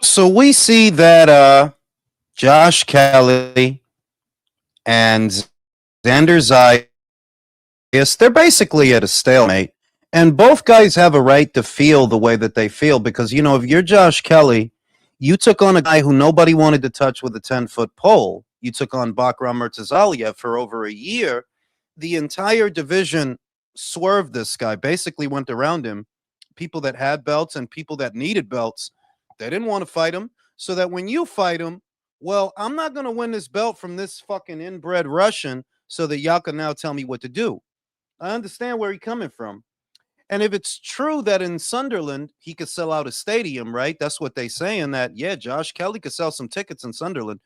So we see that Josh Kelly and Xander Zayas, they're basically at a stalemate. And both guys have a right to feel the way that they feel because, if you're Josh Kelly, you took on a guy who nobody wanted to touch with a 10-foot pole. You took on Bakram Murtazaliev for over a year. The entire division swerved this guy, basically went around him. People that had belts and people that needed belts, they didn't want to fight him. So that when you fight him, well, I'm not going to win this belt from this fucking inbred Russian so that y'all can now tell me what to do. I understand where he's coming from. And if it's true that in Sunderland he could sell out a stadium, right? That's what they saying that, yeah, Josh Kelly could sell some tickets in Sunderland.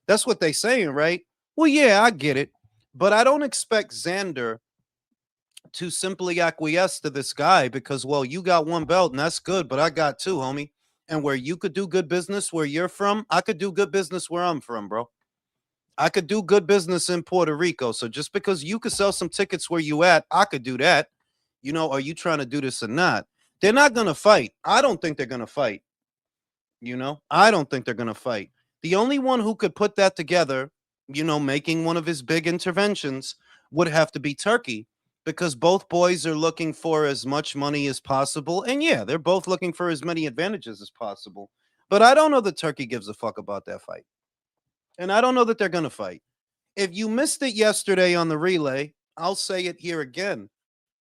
That's what they saying, right? Well, yeah, I get it. But I don't expect Xander to simply acquiesce to this guy because, well, you got one belt and that's good, but I got two, homie. And where you could do good business where you're from, I could do good business where I'm from, bro. I could do good business in Puerto Rico. So just because you could sell some tickets where you at, I could do that. Are you trying to do this or not? They're not going to fight. I don't think they're going to fight. I don't think they're going to fight. The only one who could put that together, making one of his big interventions, would have to be Turkey because both boys are looking for as much money as possible. And yeah, they're both looking for as many advantages as possible. But I don't know that Turkey gives a fuck about that fight. And I don't know that they're going to fight. If you missed it yesterday on the relay, I'll say it here again.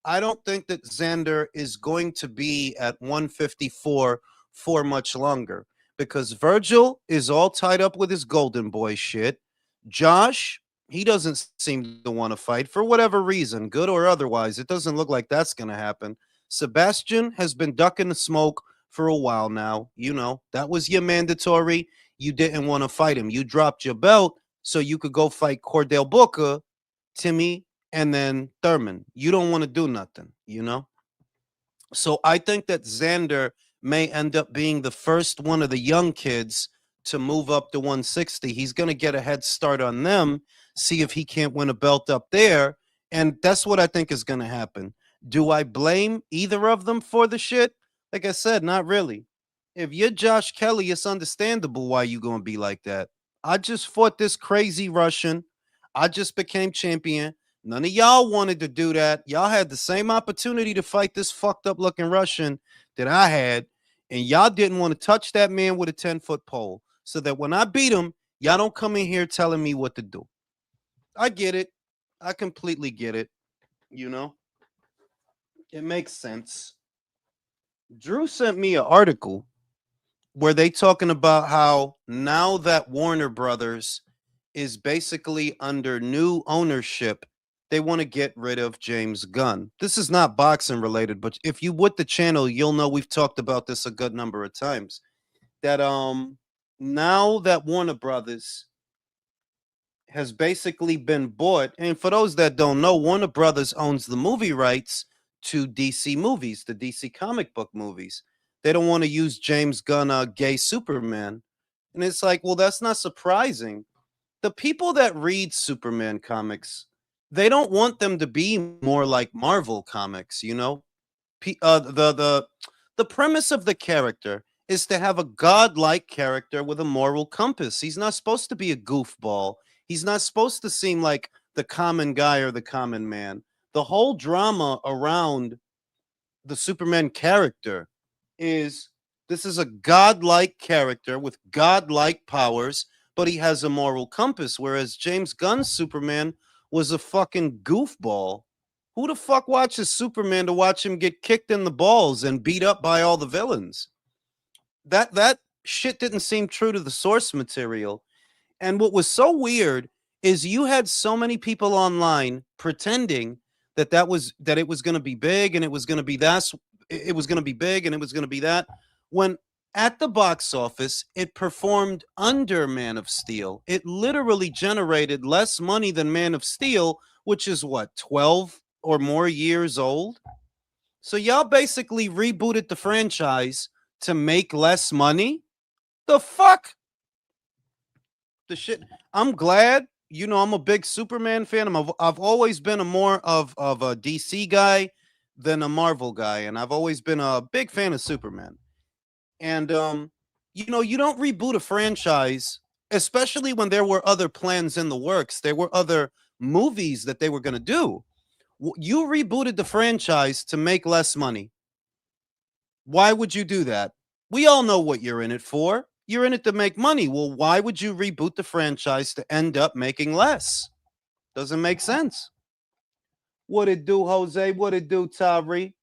I don't think that Xander is going to be at 154 for much longer because Virgil is all tied up with his golden boy shit. Josh, he doesn't seem to want to fight for whatever reason, good or otherwise. It doesn't look like that's going to happen. Sebastian has been ducking the smoke for a while now. That was your mandatory. You didn't want to fight him. You dropped your belt so you could go fight Cordell Booker, Timmy, and then Thurman. You don't want to do nothing. So I think that Xander may end up being the first one of the young kids to move up to 160. He's going to get a head start on them, see if he can't win a belt up there. And that's what I think is going to happen. Do I blame either of them for the shit? Like I said, not really. If you're Josh Kelly, it's understandable why you're going to be like that. I just fought this crazy Russian. I just became champion. None of y'all wanted to do that. Y'all had the same opportunity to fight this fucked up looking Russian that I had, and y'all didn't want to touch that man with a 10-foot pole. So that when I beat him, y'all don't come in here telling me what to do. I get it. I completely get it. You know, it makes sense. Drew sent me an article where they talking about how now that Warner Brothers is basically under new ownership, they want to get rid of James Gunn. This is not boxing related, but if you with the channel, you'll know we've talked about this a good number of times. That now that Warner Brothers has basically been bought, and for those that don't know, Warner Brothers owns the movie rights to DC movies, the DC comic book movies. They don't want to use James Gunn, gay Superman. And it's like, well, that's not surprising. The people that read Superman comics, they don't want them to be more like Marvel comics. The premise of the character is to have a godlike character with a moral compass. He's not supposed to be a goofball. He's not supposed to seem like the common guy or the common man. The whole drama around the Superman character is this is a godlike character with godlike powers, but he has a moral compass. Whereas James Gunn's Superman was a fucking goofball. Who the fuck watches Superman to watch him get kicked in the balls and beat up by all the villains? That shit didn't seem true to the source material. And what was so weird is you had so many people online pretending that it was going to be big and it was going to be it was going to be big and it was going to be that, when at the box office it performed under Man of Steel. It literally generated less money than Man of Steel, which is what, 12 or more years old. So y'all basically rebooted the franchise to make less money. The fuck? The shit. I'm glad. I'm a big Superman fan. I've always been a more of a DC guy than a Marvel guy, and I've always been a big fan of Superman. And You don't reboot a franchise, especially when there were other plans in the works. There were other movies that they were going to do. You rebooted the franchise to make less money. Why would you do that? We all know what you're in it for. You're in it to make money. Well, why would you reboot the franchise to end up making less? Doesn't make sense. What it do, Jose? What it do, Tyree?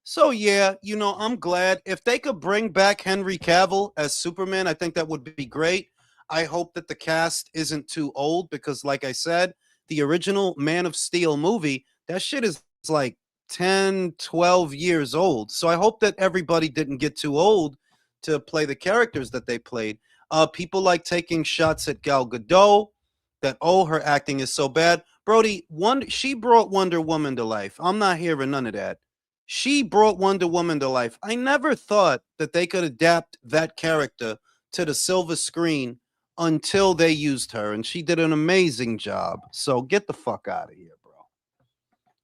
So yeah, I'm glad if they could bring back Henry Cavill as Superman. I think that would be great. I hope that the cast isn't too old because, like I said, the original Man of Steel movie, that shit is like 10, 12 years old. So I hope that everybody didn't get too old to play the characters that they played. People like taking shots at Gal Gadot that, oh, her acting is so bad. Brody, she brought Wonder Woman to life. I'm not hearing none of that. She brought Wonder Woman to life. I never thought that they could adapt that character to the silver screen until they used her, and she did an amazing job. So get the fuck out of here, bro.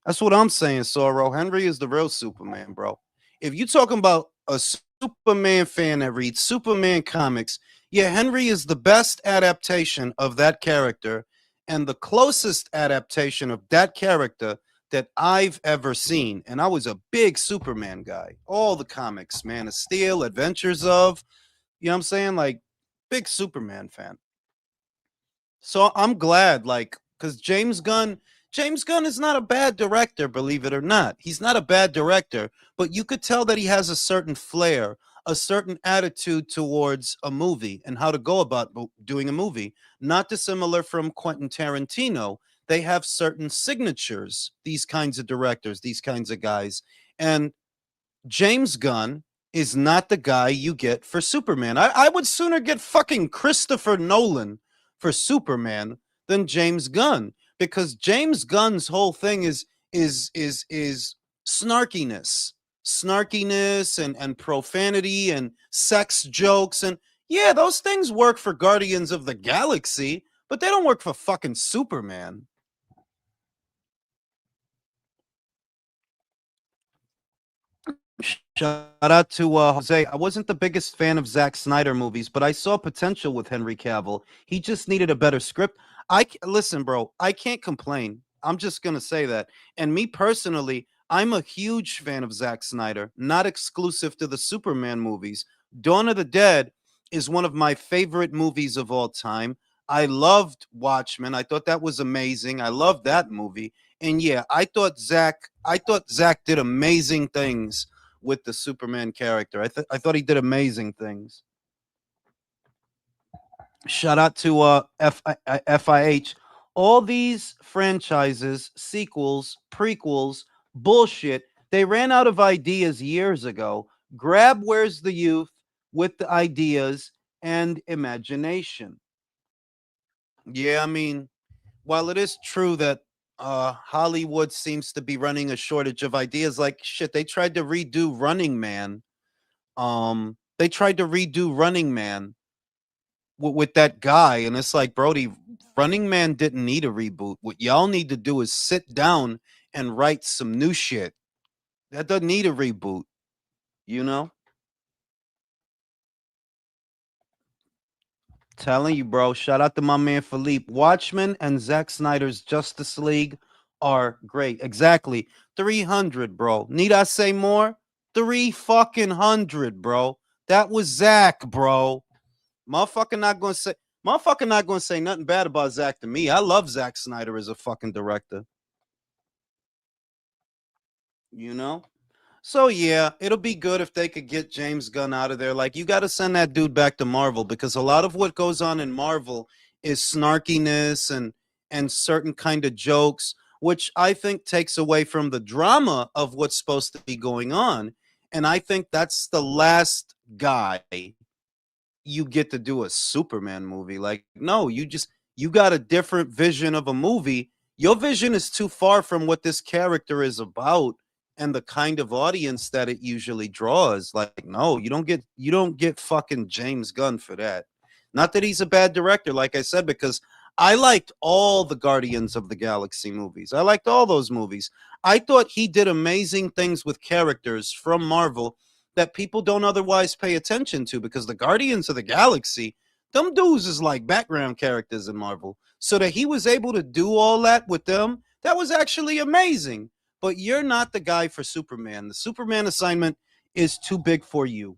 That's what I'm saying, Sorrow. Henry is the real Superman, bro. If you talking about a Superman fan that reads Superman comics, yeah, Henry is the best adaptation of that character and the closest adaptation of that character that I've ever seen. And I was a big Superman guy. All the comics, Man of Steel, Adventures of, you know what I'm saying? Like, big Superman fan. So I'm glad, like, because James Gunn is not a bad director, believe it or not. He's not a bad director, but you could tell that he has a certain flair, a certain attitude towards a movie and how to go about doing a movie. Not dissimilar from Quentin Tarantino. They have certain signatures, these kinds of directors, these kinds of guys. And James Gunn is not the guy you get for Superman. I would sooner get fucking Christopher Nolan for Superman than James Gunn because James Gunn's whole thing is snarkiness and profanity and sex jokes and yeah, those things work for Guardians of the Galaxy, but they don't work for fucking Superman. Shout out to Jose. I wasn't the biggest fan of Zack Snyder movies, but I saw potential with Henry Cavill. He just needed a better script. Listen, bro. I can't complain. I'm just gonna say that. And me personally, I'm a huge fan of Zack Snyder, not exclusive to the Superman movies. Dawn of the Dead is one of my favorite movies of all time. I loved Watchmen. I thought that was amazing. I loved that movie. And yeah, I thought Zack did amazing things with the Superman character. I thought he did amazing things. Shout out to FIH. All these franchises, sequels, prequels, bullshit. They ran out of ideas years ago. Grab Where's the Youth with the ideas and imagination. Yeah, I mean, while it is true that Hollywood seems to be running a shortage of ideas, like shit, they tried to redo Running Man. They tried to redo Running Man with that guy, and it's like, Brody, Running Man didn't need a reboot. What y'all need to do is sit down and write some new shit. That doesn't need a reboot, you know? Telling you, bro. Shout out to my man Philippe. Watchmen and Zack Snyder's Justice League are great. Exactly. 300, bro. Need I say more? 3 fucking 100, bro. That was Zack, bro. Motherfucker not gonna say Motherfucker not gonna say nothing bad about Zack to me. I love Zack Snyder as a fucking director. You know? So yeah, it'll be good if they could get James Gunn out of there. Like you got to send that dude back to Marvel because a lot of what goes on in Marvel is snarkiness and certain kind of jokes, which I think takes away from the drama of what's supposed to be going on. And I think that's the last guy you get to do a Superman movie. Like, no, you got a different vision of a movie. Your vision is too far from what this character is about and the kind of audience that it usually draws. Like, no, you don't get fucking James Gunn for that. Not that he's a bad director, like I said, because I liked all the Guardians of the Galaxy movies. I liked all those movies. I thought he did amazing things with characters from Marvel that people don't otherwise pay attention to, because the Guardians of the Galaxy, them dudes is like background characters in Marvel. So that he was able to do all that with them, that was actually amazing. But you're not the guy for Superman. The Superman assignment is too big for you.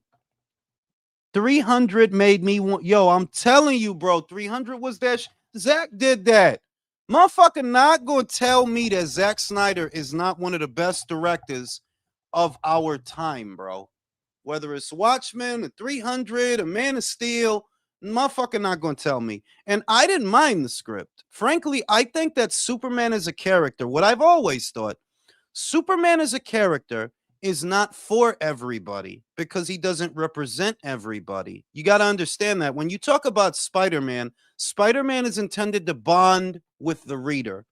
300 made me want, yo, I'm telling you, bro, 300 was that. Zack did that. Motherfucker not going to tell me that Zack Snyder is not one of the best directors of our time, bro. Whether it's Watchmen, a 300, a Man of Steel, motherfucker not going to tell me. And I didn't mind the script. Frankly, I think that Superman is a character. What I've always thought, Superman as a character is not for everybody because he doesn't represent everybody. You got to understand that when you talk about Spider-Man, Spider-Man is intended to bond with the reader.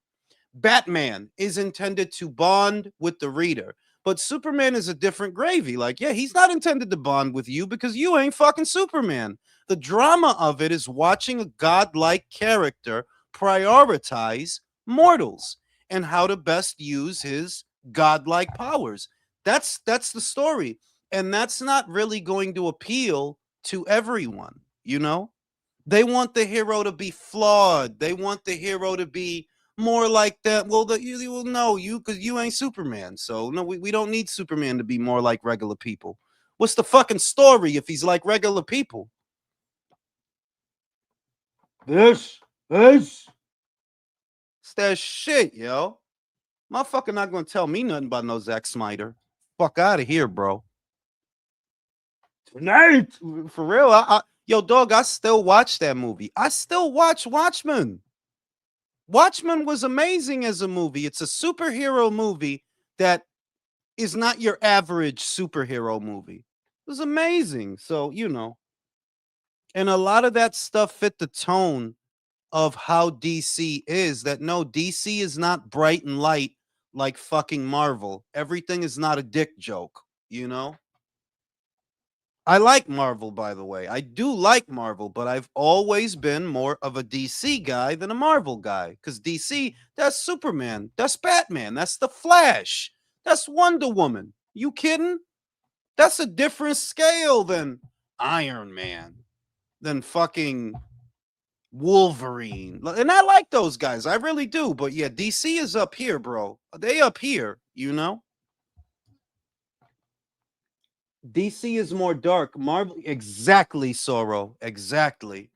Batman is intended to bond with the reader. But Superman is a different gravy. Like, yeah, he's not intended to bond with you because you ain't fucking Superman. The drama of it is watching a godlike character prioritize mortals and how to best use his godlike powers. That's the story. And that's not really going to appeal to everyone, you know? They want the hero to be flawed. They want the hero to be more like that. Well, you will know you because you ain't Superman. So no, we don't need Superman to be more like regular people. What's the fucking story if he's like regular people? This. It's that shit, yo. Motherfucker not gonna tell me nothing about no Zack Snyder. Fuck out of here, bro. Tonight. For real, yo, dog, I still watch that movie. I still watch Watchmen. Watchmen was amazing as a movie. It's a superhero movie that is not your average superhero movie. It was amazing. So, you know, and a lot of that stuff fit the tone of how DC is. That no, DC is not bright and light like fucking Marvel. Everything is not a dick joke, you know? I like Marvel, by the way. I do like Marvel, but I've always been more of a DC guy than a Marvel guy. Because DC, that's Superman, that's Batman, that's the Flash, that's Wonder Woman. You kidding? That's a different scale than Iron Man, than fucking Wolverine. And I like those guys. I really do. But yeah, DC is up here, bro. They up here, you know? DC is more dark. Marvel, exactly, Sorrow. Exactly.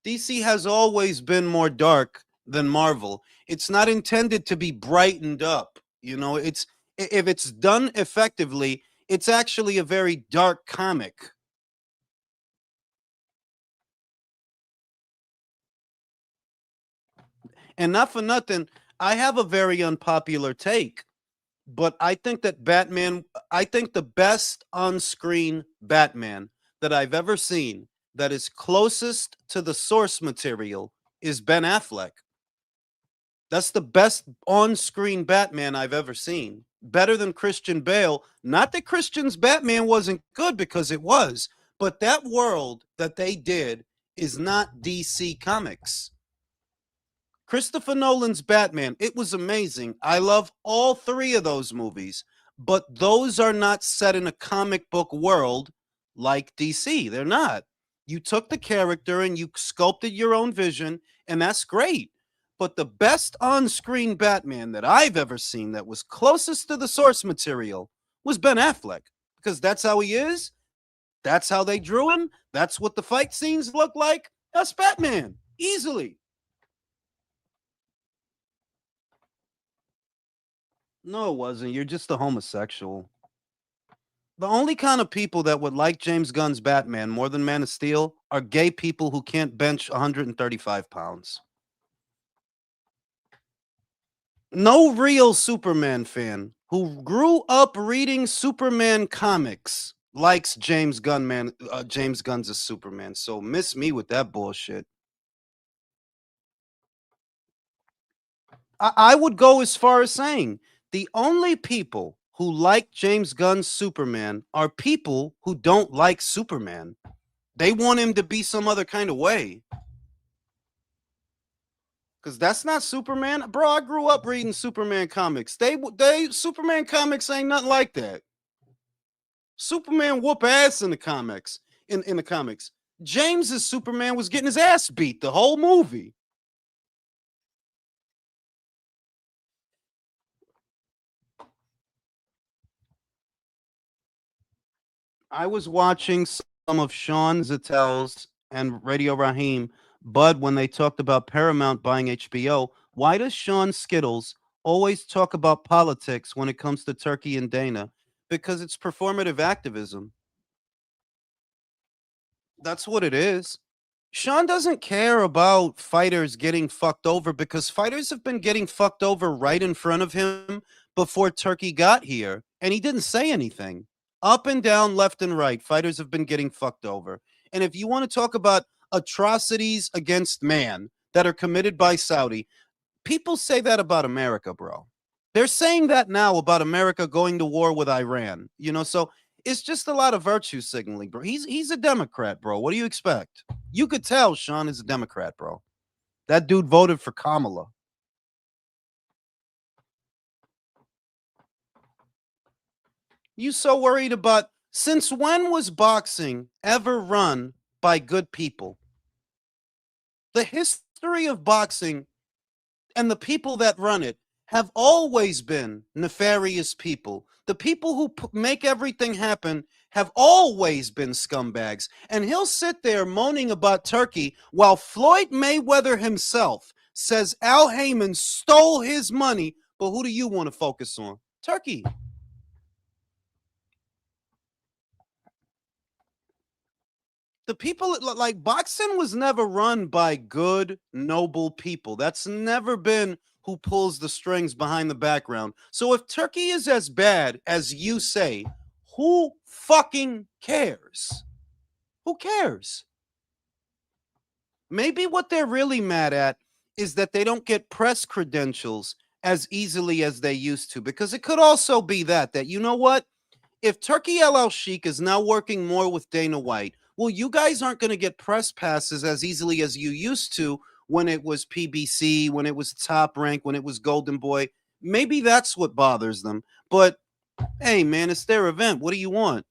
DC has always been more dark than Marvel. It's not intended to be brightened up. You know, it's if it's done effectively, it's actually a very dark comic. And not for nothing, I have a very unpopular take, but I think the best on screen Batman that I've ever seen that is closest to the source material is Ben Affleck. That's the best on screen Batman I've ever seen. Better than Christian Bale. Not that Christian's Batman wasn't good, because it was, but that world that they did is not DC Comics. Christopher Nolan's Batman, it was amazing. I love all three of those movies, but those are not set in a comic book world like DC. They're not. You took the character and you sculpted your own vision, and that's great. But the best on screen Batman that I've ever seen that was closest to the source material was Ben Affleck, because that's how he is. That's how they drew him. That's what the fight scenes look like. That's Batman, easily. No, it wasn't. You're just a homosexual. The only kind of people that would like James Gunn's Batman more than Man of Steel are gay people who can't bench 135 pounds. No real Superman fan who grew up reading Superman comics likes James Gunn. James Gunn's a Superman. So miss me with that bullshit. I would go as far as saying the only people who like James Gunn's Superman are people who don't like Superman. They want him to be some other kind of way. Because that's not Superman. Bro, I grew up reading Superman comics. They Superman comics ain't nothing like that. Superman whoop ass in the comics. In the comics, James's Superman was getting his ass beat the whole movie. I was watching some of Sean Zatel's and Radio Raheem Bud when they talked about Paramount buying HBO. Why does Sean Skittles always talk about politics when it comes to Turkey and Dana? Because it's performative activism. That's what it is. Sean doesn't care about fighters getting fucked over because fighters have been getting fucked over right in front of him before Turkey got here, and he didn't say anything. Up and down, left and right, fighters have been getting fucked over. And if you want to talk about atrocities against man that are committed by Saudi, people say that about America, bro. They're saying that now about America going to war with Iran. So it's just a lot of virtue signaling, bro. He's a Democrat, bro. What do you expect? You could tell Sean is a Democrat, bro. That dude voted for Kamala. You so worried about since when was boxing ever run by good people? The history of boxing and the people that run it have always been nefarious people. The people who make everything happen have always been scumbags. And he'll sit there moaning about Turkey while Floyd Mayweather himself says Al Heyman stole his money. But who do you want to focus on? Turkey. The people like boxing was never run by good, noble people. That's never been who pulls the strings behind the background. So if Turkey is as bad as you say, who fucking cares? Who cares? Maybe what they're really mad at is that they don't get press credentials as easily as they used to, because it could also be that you know what? If Turkey El Sheikh is now working more with Dana White, well, you guys aren't going to get press passes as easily as you used to when it was PBC, when it was Top Rank, when it was Golden Boy. Maybe that's what bothers them. But hey, man, it's their event. What do you want?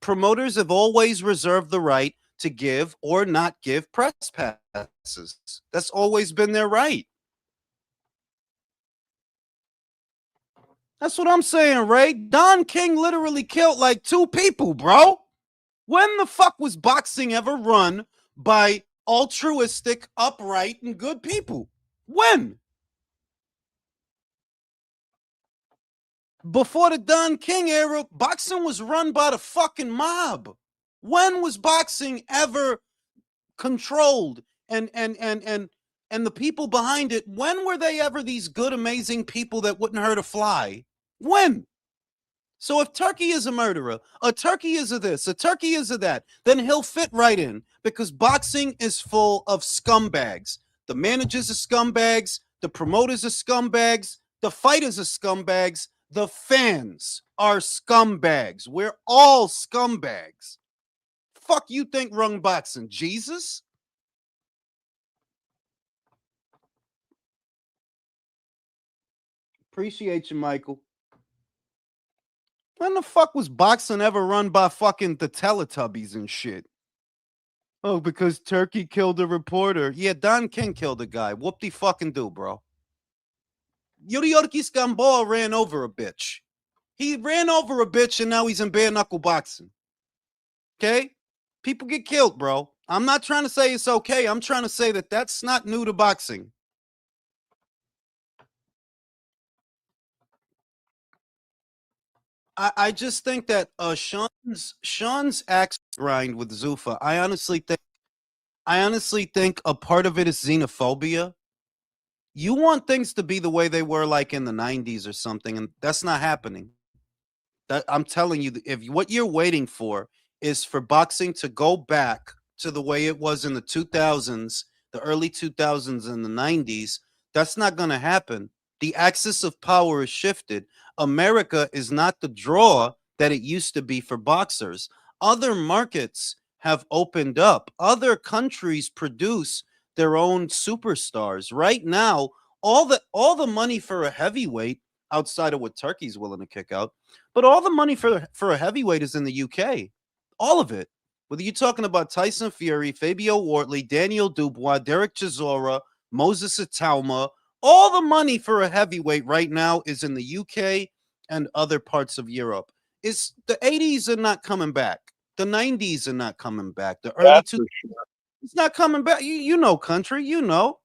Promoters have always reserved the right to give or not give press passes. That's always been their right. That's what I'm saying, Ray. Don King literally killed like 2 people, bro. When the fuck was boxing ever run by altruistic, upright, and good people? When? Before the Don King era, boxing was run by the fucking mob. When was boxing ever controlled and the people behind it? When were they ever these good, amazing people that wouldn't hurt a fly? When? So if Turkey is a murderer, a Turkey is a this, a Turkey is a that, then he'll fit right in because boxing is full of scumbags. The managers are scumbags, the promoters are scumbags, the fighters are scumbags, the fans are scumbags. We're all scumbags. Fuck you think run boxing? Jesus? Appreciate you, Michael. When the fuck was boxing ever run by fucking the Teletubbies and shit? Oh, because Turkey killed a reporter. Yeah, Don King killed a guy. Whoop de fucking do, bro. Yuri Yorkis Gamboa ran over a bitch. He ran over a bitch and now he's in bare knuckle boxing. Okay? People get killed, bro. I'm not trying to say it's okay. I'm trying to say that that's not new to boxing. I just think that Sean's axe grind with Zuffa. I honestly think a part of it is xenophobia. You want things to be the way they were like in the 90s or something, and that's not happening. That I'm telling you, if what you're waiting for is for boxing to go back to the way it was in the 2000s, the early 2000s and the 90s, that's not going to happen. The axis of power is shifted. America is not the draw that it used to be for boxers. Other markets have opened up. Other countries produce their own superstars. Right now, all the money for a heavyweight outside of what Turkey's willing to kick out, But all the money for a heavyweight is in the UK. All of it. Whether you're talking about Tyson Fury, Fabio Wortley, Daniel Dubois, Derek Chisora, Moses Itauma, all the money for a heavyweight right now is in the UK and other parts of Europe. It's the 80s are not coming back. The 90s are not coming back. The early That's two for sure. it's not coming back. You know, country, you know.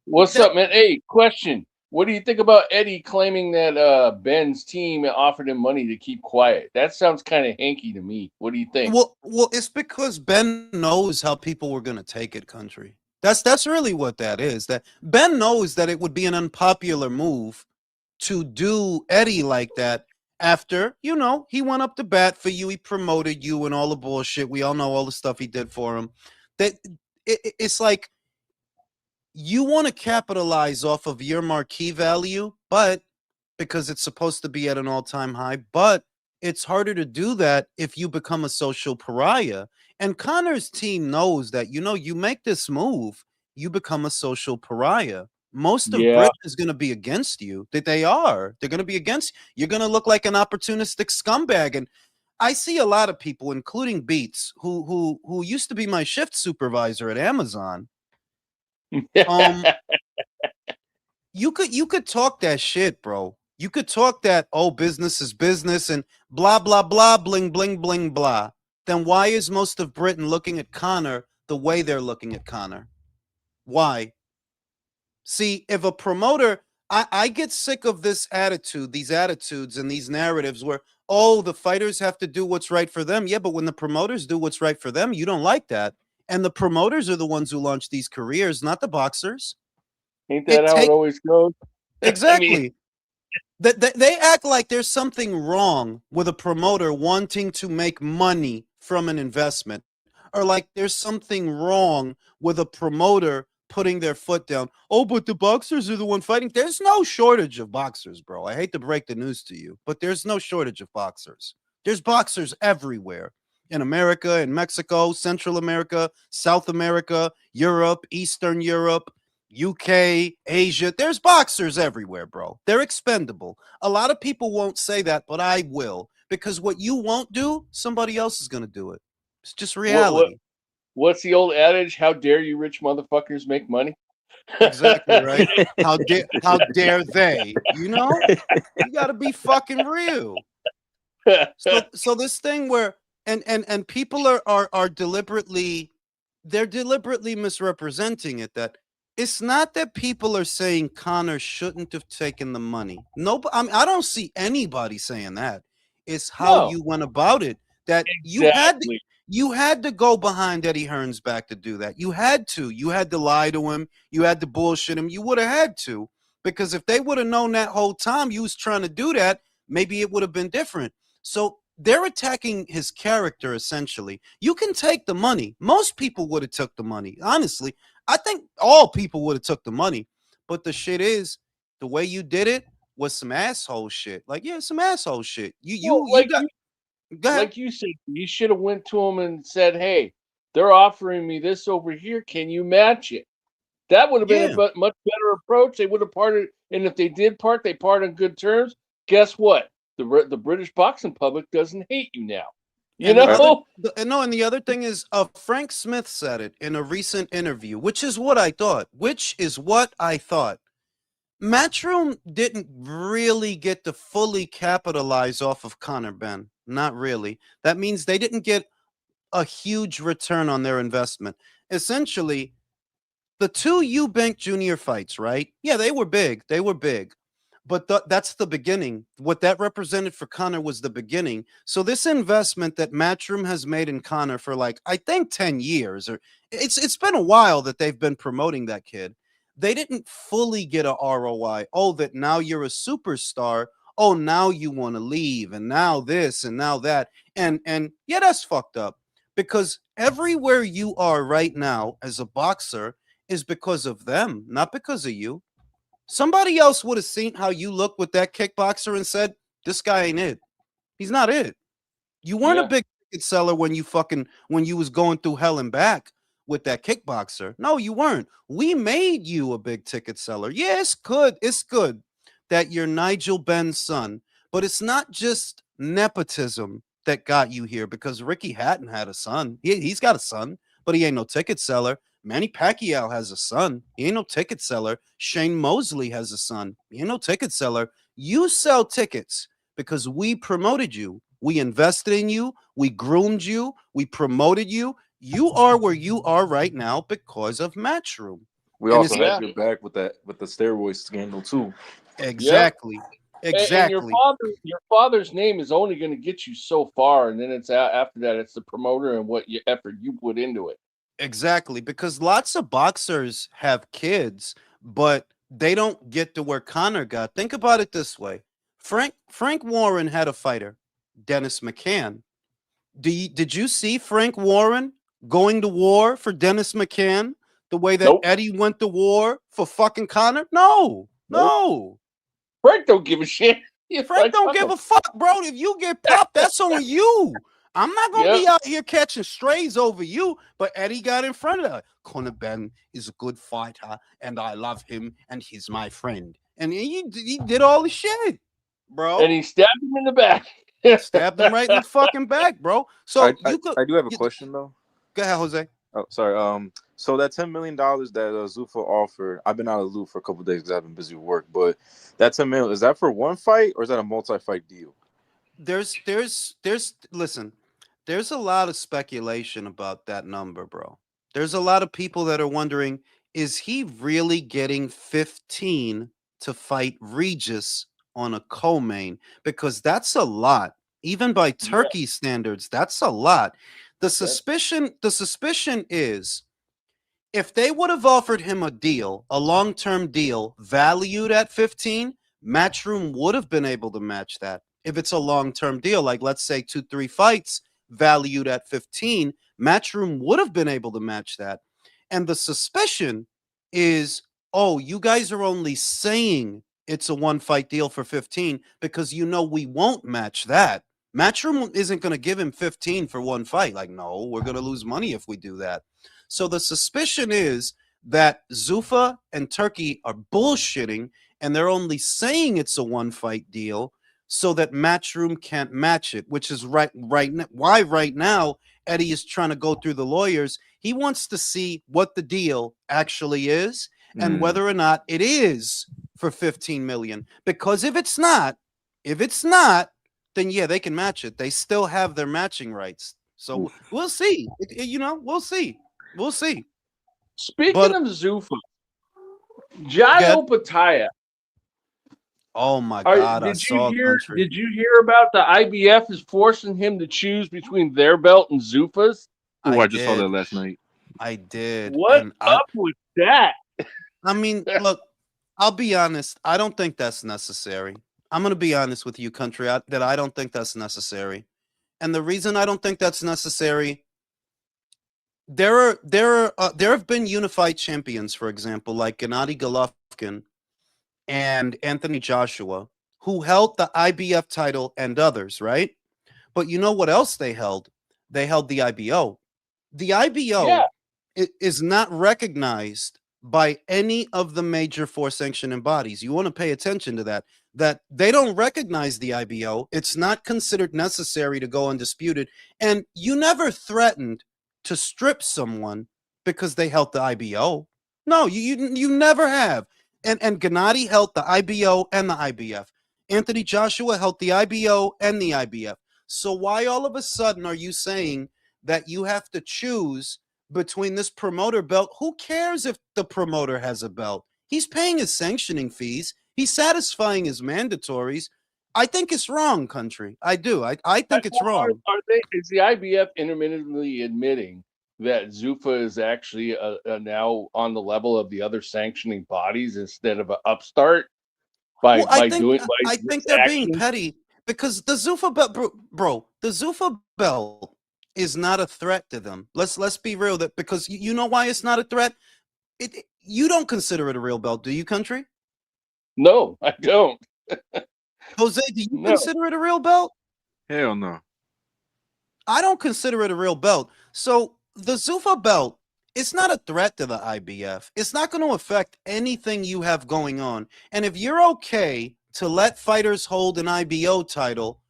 What's That up, man? Hey, question. What do you think about Eddie claiming that Ben's team offered him money to keep quiet? That sounds kind of hanky to me. What do you think? well, it's because Ben knows how people were gonna take it, country. That's really what that is. That Ben knows that it would be an unpopular move to do Eddie like that after, he went up to bat for you, he promoted you and all the bullshit. We all know all the stuff he did for him. That it's like you want to capitalize off of your marquee value, but because it's supposed to be at an all-time high, but it's harder to do that if you become a social pariah. And Connor's team knows that, you make this move, you become a social pariah. Most of Yeah, Britain is going to be against you. That they are. They're going to be against. You're going to look like an opportunistic scumbag. And I see a lot of people, including Beats, who used to be my shift supervisor at Amazon. Um, you could talk that shit, bro. You could talk that, oh, business is business and blah blah blah, bling bling bling blah. Then why is most of Britain looking at Connor the way they're looking at Connor? Why? See, if a promoter, I get sick of this attitude, these attitudes and these narratives where, oh, the fighters have to do what's right for them. Yeah, but when the promoters do what's right for them, you don't like that. And the promoters are the ones who launch these careers, not the boxers. ain't that It how it take always goes? I mean, exactly. They act like there's something wrong with a promoter wanting to make money from an investment, or like there's something wrong with a promoter putting their foot down. Oh, but the boxers are the one fighting. There's no shortage of boxers, bro. I hate to break the news to you, but there's no shortage of boxers. There's boxers everywhere in America, in Mexico, Central America, South America, Europe, Eastern Europe. UK, Asia, there's boxers everywhere, bro. They're expendable. A lot of people won't say that, but I will. Because what you won't do, somebody else is going to do it. It's just what what reality. what's the old adage? How dare you, rich motherfuckers, make money? Exactly right. How dare they? You got to be fucking real. So this thing where and people are deliberately they're deliberately misrepresenting it, that it's not that people are saying Connor shouldn't have taken the money. No, I don't see anybody saying that. It's how No, you went about it, that exactly. you had to go behind Eddie Hearn's back to do that. You had to lie to him, you had to bullshit him. You would have had to, because if they would have known that whole time you was trying to do that, maybe it would have been different. So they're attacking his character essentially. You can take the money. Most people would have took the money. Honestly, I think all people would have took the money. But the shit is, the way you did it was some asshole shit. Like, yeah, some asshole shit. You Well, you you got go ahead. like you said, you should have went to them and said, "Hey, they're offering me this over here. Can you match it?" That would have been a Yeah. much better approach. They would have parted, and if they did part, they part on good terms. Guess what? The British boxing public doesn't hate you now. You And the other know? and the other thing is, Frank Smith said it in a recent interview, which is what I thought. Matchroom didn't really get to fully capitalize off of Conor Ben. Not really. That means they didn't get a huge return on their investment. Essentially, the two Eubank Jr. fights, right? Yeah, they were big. They were big. But that's the beginning. What that represented for Connor was the beginning. So this investment that Matchroom has made in Connor for, like, I think 10 years, or it's been a while that they've been promoting that kid. They didn't fully get a ROI. Oh, that now you're a superstar. Oh, now you want to leave, and now this and now that. And yeah, that's fucked up, because everywhere you are right now as a boxer is because of them, not because of you. Somebody else would have seen how you look with that kickboxer and said, "This guy ain't it. He's not it." You weren't a Yeah, big ticket seller when you was going through hell and back with that kickboxer. No, you weren't. We made you a big ticket seller. Yeah, it's good. It's good that you're Nigel Ben's son, But it's not just nepotism that got you here, because Ricky Hatton had a son. He's got a son, but he ain't no ticket seller. Manny Pacquiao has a son. He ain't no ticket seller. Shane Mosley has a son. He ain't no ticket seller. You sell tickets because we promoted you. We invested in you. We groomed you. We promoted you. You are where you are right now because of Matchroom. We And also it's Yeah. had your back with the steroid scandal too. Yep. exactly, And exactly. your father's name is only going to get you so far, and then it's after that it's the promoter and what effort you put into it. Exactly, because lots of boxers have kids, but they don't get to where Connor got. Think about it this way: Frank Warren had a fighter, Dennis McCann. Did you see Frank Warren going to war for Dennis McCann the way that Nope. Eddie went to war for fucking Connor? No, Nope. no. Frank don't give a shit. He's Frank like, don't fuck give him. a fuck, bro. If you get popped, that's on you. I'm not gonna Yep. be out here catching strays over you. But Eddie got in front of that. Conor Ben is a good fighter, and I love him, and he's my friend. And he did all the shit, bro. And he stabbed him in the back. Stabbed him right in the fucking back, bro. I, So I, you could I do have a you, question though. go ahead, Jose. Oh, sorry. So that $10 million that Zuffa offered, I've been out of the loop for a couple of days because I've been busy with work. But that 10 million, is that for one fight or is that a multi-fight deal? There's listen, there's a lot of speculation about that number, bro. There's a lot of people that are wondering, is he really getting 15 to fight Regis on a co-main? Because that's a lot. Even by Yeah, Turkey standards, that's a lot. The that's suspicion is, if they would have offered him a deal, a long-term deal valued at 15, Matchroom would have been able to match that. If it's a long-term deal, like let's say 2-3 fights valued at 15, Matchroom would have been able to match that. And the suspicion is, oh, you guys are only saying it's a one fight deal for 15 because you know we won't match that. Matchroom isn't going to give him 15 for one fight. Like, no, we're going to lose money if we do that. So the suspicion is that Zuffa and Turkey are bullshitting, and they're only saying it's a one fight deal so that Matchroom can't match it, which is why right now Eddie is trying to go through the lawyers. He wants to see what the deal actually is and whether or not it is for 15 million. Because if it's not, then yeah, they can match it. They still have their matching rights. So we'll see. We'll see. We'll see. speaking But of Zuffa, good. Jago Pataya. Oh my God, I Did you saw hear? country. Did you hear about the IBF is forcing him to choose between their belt and Zuffa's? Oh, I I just saw that did. last night. I did. What's And up with that? I mean, look, I'll be honest. I don't think that's necessary. I'm going to be honest with you, country, that I don't think that's necessary. And the reason I don't think that's necessary, there have been unified champions, for example, like Gennady Golovkin and Anthony Joshua, who held the IBF title and others, right? But you know what else they held? They held the IBO. The Yeah, IBO is not recognized by any of the major force sanctioning bodies. You want to pay attention to that. That they don't recognize the IBO. It's not considered necessary to go undisputed. And you never threatened to strip someone because they held the IBO. No, you never have. And Gennady held the IBO and the IBF. Anthony Joshua held the IBO and the IBF. So why all of a sudden are you saying that you have to choose between this promoter belt? Who cares if the promoter has a belt? He's paying his sanctioning fees. He's satisfying his mandatories. I think it's wrong, country. I do. I think it's wrong. are they? Is the IBF intermittently admitting that Zuffa is actually now on the level of the other sanctioning bodies instead of an upstart Well, by doing by I this think they're being action? petty because the Zuffa belt, bro, the Zuffa belt is not a threat to them. Let's be real. That because you know why it's not a threat. You don't consider it a real belt, do you, country? No, I don't. Jose, do you No. consider it a real belt? Hell no. I don't consider it a real belt. So the Zuffa belt, it's not a threat to the IBF. It's not going to affect anything you have going on. And if you're okay to let fighters hold an IBO title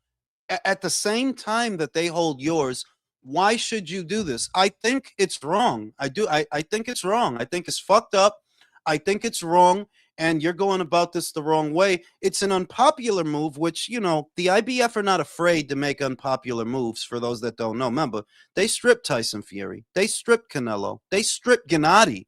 at the same time that they hold yours. Why should you do this? I think it's wrong. I think it's wrong. I think it's fucked up. I think it's wrong. And you're going about this the wrong way. It's an unpopular move, which, the IBF are not afraid to make unpopular moves. For those that don't know, remember, they stripped Tyson Fury. They stripped Canelo. They stripped Gennady.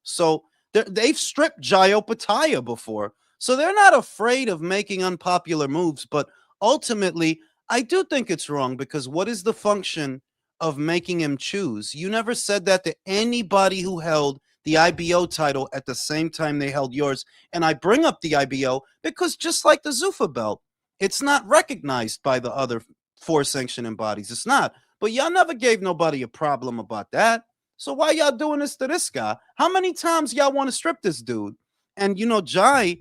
So they've stripped Jayo Pataya before. So they're not afraid of making unpopular moves. But ultimately, I do think it's wrong, because what is the function of making him choose? You never said that to anybody who held the IBO title at the same time they held yours. And I bring up the IBO because, just like the Zuffa belt, it's not recognized by the other 4 sanctioning bodies. It's not. But y'all never gave nobody a problem about that. So why y'all doing this to this guy? How many times y'all want to strip this dude? And Jai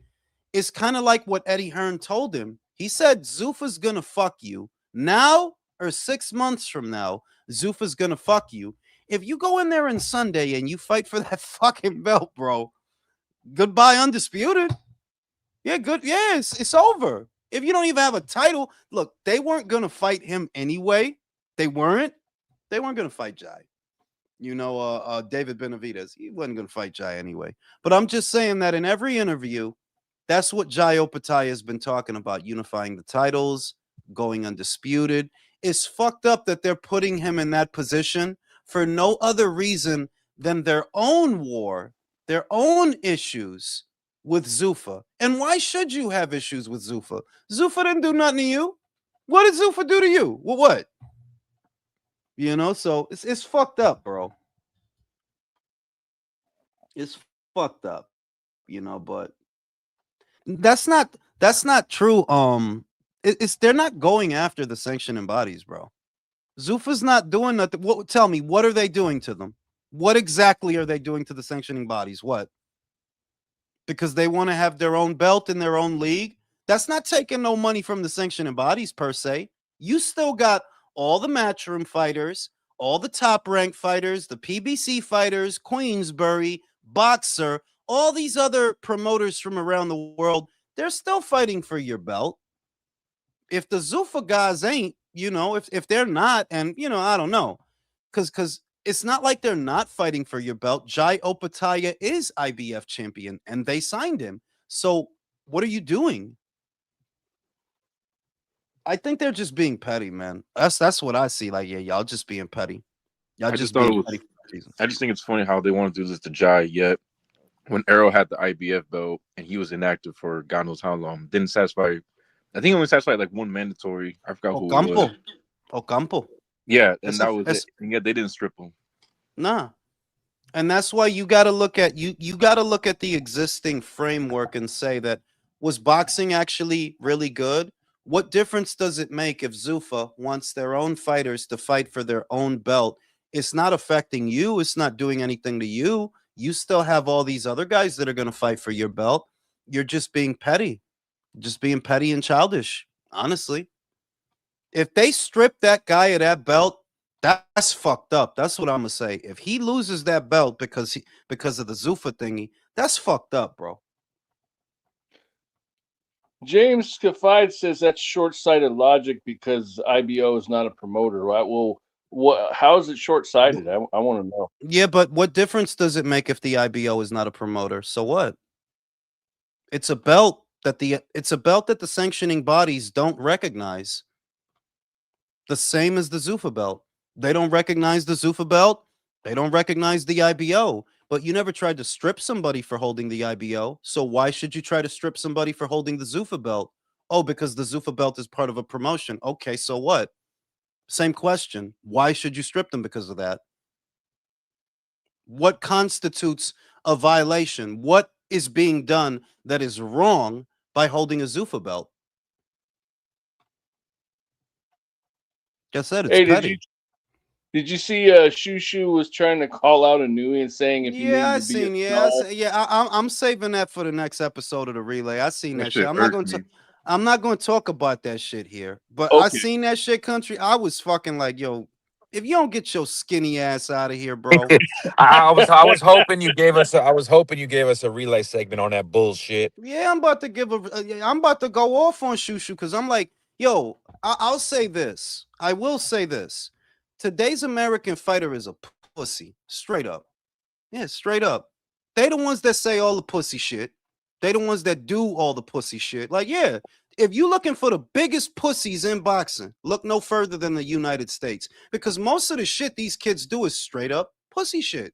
is kind of like what Eddie Hearn told him. He said, Zuffa's gonna fuck you now or 6 months from now. Zuffa's gonna fuck you. If you go in there on Sunday and you fight for that fucking belt, bro, goodbye undisputed. Yeah, good. Yeah, it's over. If you don't even have a title, look, they weren't gonna fight him anyway. They weren't gonna fight Jai. David Benavidez, he wasn't going to fight Jai anyway. But I'm just saying that in every interview, that's what Jayo Pataya has been talking about, unifying the titles, going undisputed. It's fucked up that they're putting him in that position for no other reason than their own war, their own issues with Zuffa. And why should you have issues with Zuffa? Zuffa didn't do nothing to you. What did Zuffa do to you? Well, what? So it's fucked up, bro. It's fucked up, but that's not true. It's they're not going after the sanctioning bodies, bro. Zuffa's not doing nothing. Tell me, what are they doing to them? What exactly are they doing to the sanctioning bodies? What? Because they want to have their own belt in their own league? That's not taking no money from the sanctioning bodies per se. You still got all the matchroom fighters, all the top ranked fighters, the PBC fighters, Queensbury, Boxer, all these other promoters from around the world. They're still fighting for your belt. If the Zuffa guys ain't, if they're not, and I don't know, because it's not like they're not fighting for your belt. Jai Opataya is IBF champion, and they signed him. So what are you doing? I think they're just being petty, man. That's what I see. Like, yeah, y'all just being petty. Y'all I just just thought it being was. petty for no reason. I just think it's funny how they want to do this to Jai. Yet when Arrow had the IBF belt and he was inactive for God knows how long, didn't satisfy. I think he only satisfied like one mandatory. I forgot who it was. Ocampo. Yeah, and that was it. And yet they didn't strip him. Nah. And that's why you got to look at you got to look at the existing framework and say that, was boxing actually really good? What difference does it make if Zuffa wants their own fighters to fight for their own belt? It's not affecting you. It's not doing anything to you. You still have all these other guys that are going to fight for your belt. You're just being petty. Just being petty and childish, honestly. If they strip that guy of that belt, that's fucked up. That's what I'm gonna say. If he loses that belt because of the Zuffa thingy, that's fucked up, bro. James Scafide says that's short-sighted logic because IBO is not a promoter, right? Well, how is it short-sighted? I want to know. Yeah, but what difference does it make if the IBO is not a promoter? So what? It's a belt that the sanctioning bodies don't recognize. The same as the Zuffa belt. They don't recognize the Zuffa belt. They don't recognize the IBO. But you never tried to strip somebody for holding the IBO. So why should you try to strip somebody for holding the Zuffa belt? Oh, because the Zuffa belt is part of a promotion. Okay, so what? Same question. Why should you strip them because of that? What constitutes a violation? What is being done that is wrong by holding a Zuffa belt? Like I said, it's Hey, petty. did you see Shushu was trying to call out Inouye and saying if he Yeah, I needed to be seen. a Yeah, star? I'm saving that for the next episode of the relay. I seen That that shit. shit irked me. I'm not going to talk about that shit here. But I Okay. seen that shit, country. I was fucking like, yo, If you don't get your skinny ass out of here, bro. I was hoping you gave us a relay segment on that bullshit. Yeah, I'm about to I'm about to go off on Shushu because I'm like, yo, I'll say this. I will say this. Today's American fighter is a pussy, straight up. Yeah, straight up. They the ones that say all the pussy shit. They the ones that do all the pussy shit. Like, yeah, if you looking for the biggest pussies in boxing, look no further than the United States. Because most of the shit these kids do is straight up pussy shit.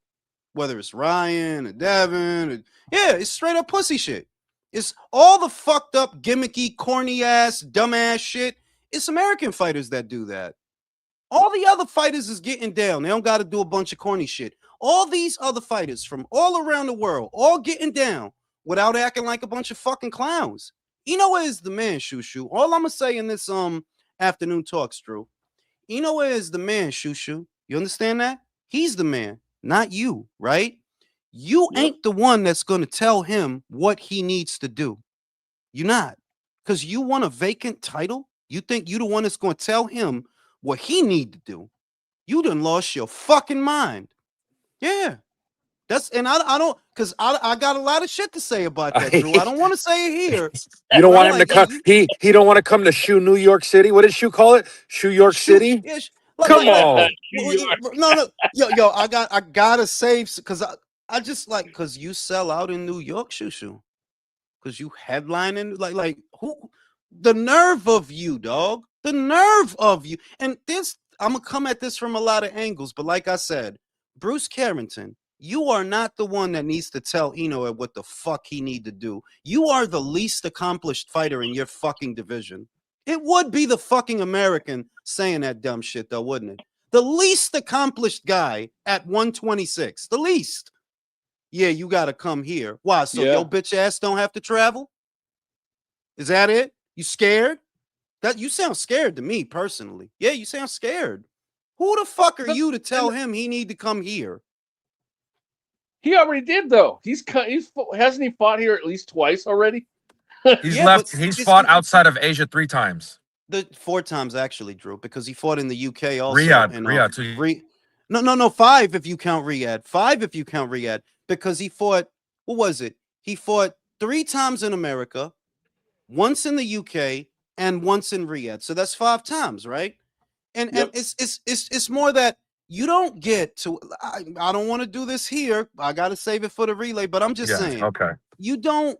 Whether it's Ryan or Devin, yeah, it's straight up pussy shit. It's all the fucked up, gimmicky, corny ass, dumbass shit. It's American fighters that do that. All the other fighters is getting down. They don't got to do a bunch of corny shit. All these other fighters from all around the world, all getting down without acting like a bunch of fucking clowns. Inoue is the man, Shushu. All I'm gonna say in this afternoon talks, Drew. Inoue is the man, Shushu. You understand that? He's the man, not you, right? You ain't the one that's gonna tell him what he needs to do. You're not. Because you want a vacant title? You think you the one that's gonna tell him what he need to do? You done lost your fucking mind. Yeah. I don't, because I got a lot of shit to say about that, Drew. I don't want to say it here. You don't want him like, to come. He don't want to come to Shoe New York City. What did Shoe call it? Shoe York City. Yeah, Come on. No, yo, I gotta save because I just like because you sell out in New York, Shushu. Because you headlining like who? The nerve of you, dog. The nerve of you. And this, I'm gonna come at this from a lot of angles, but like I said, Bruce Carrington, you are not the one that needs to tell Inoue what the fuck he need to do. You are the least accomplished fighter in your fucking division. It would be the fucking American saying that dumb shit, though, wouldn't it? The least accomplished guy at 126. The least. Yeah, you got to come here. Why? So your bitch ass don't have to travel? Is that it? You scared? That you sound scared to me personally. Yeah, you sound scared. Who the fuck are you to tell him he need to come here? He already did though. Hasn't he fought here at least twice already? He's fought outside of Asia 3 times. 4 times actually, Drew, because he fought in the UK also. Riyadh too. No, 5 if you count Riyadh. 5 if you count Riyadh, because he fought. What was it? He fought 3 times in America, once in the UK, and once in Riyadh. So that's 5 times, right? And it's more that you don't get to. I don't want to do this here. I got to save it for the relay. But I'm just saying. Okay. You don't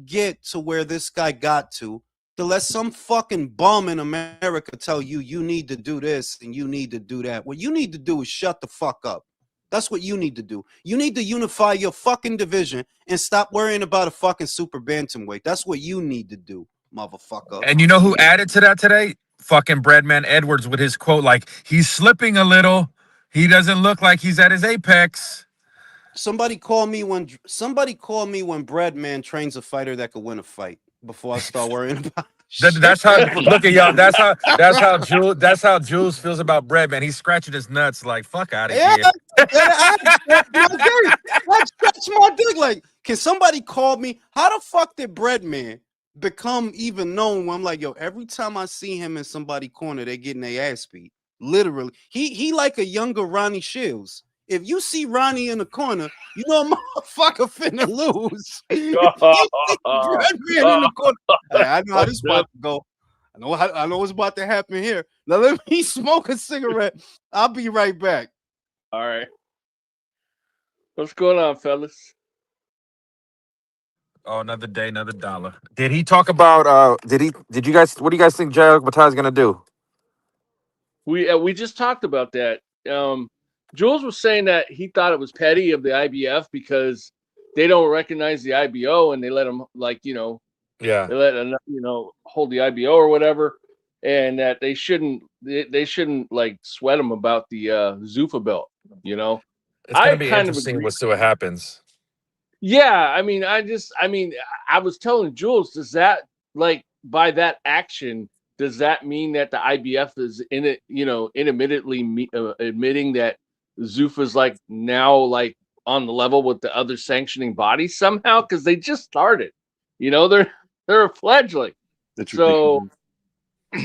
get to where this guy got to let some fucking bum in America tell you you need to do this and you need to do that. What you need to do is shut the fuck up. That's what you need to do. You need to unify your fucking division and stop worrying about a fucking super bantamweight. That's what you need to do, motherfucker. And you know who added to that today? Fucking Breadman Edwards with his quote, like, he's slipping a little. He doesn't look like he's at his apex. Somebody call me when Breadman trains a fighter that could win a fight before I start worrying about that's how look at y'all. That's how Jules feels about Breadman. He's scratching his nuts like, fuck out of here. I scratch my dick. Like, can somebody call me? How the fuck did Breadman become even known when I'm like, yo, every time I see him in somebody's corner, they getting their ass beat. Literally. He like a younger Ronnie Shields. If you see Ronnie in the corner, you know motherfucker finna lose. Breadman in the corner. I know how this about to go. I know what's about to happen here. Now let me smoke a cigarette. I'll be right back. All right. What's going on, fellas? Oh, another day, another dollar. Did he talk about what do you guys think Jay Batai is gonna do? We just talked about that. Jules was saying that he thought it was petty of the IBF because they don't recognize the IBO and they let him they let hold the IBO or whatever, and that they shouldn't like sweat him about the Zuffa belt. It's gonna be interesting. We'll see what happens. Yeah, I was telling Jules, does that by that action, does that mean that the IBF is intermittently admitting that Zuffa's now on the level with the other sanctioning bodies somehow? Because they just started, they're a fledgling. That's so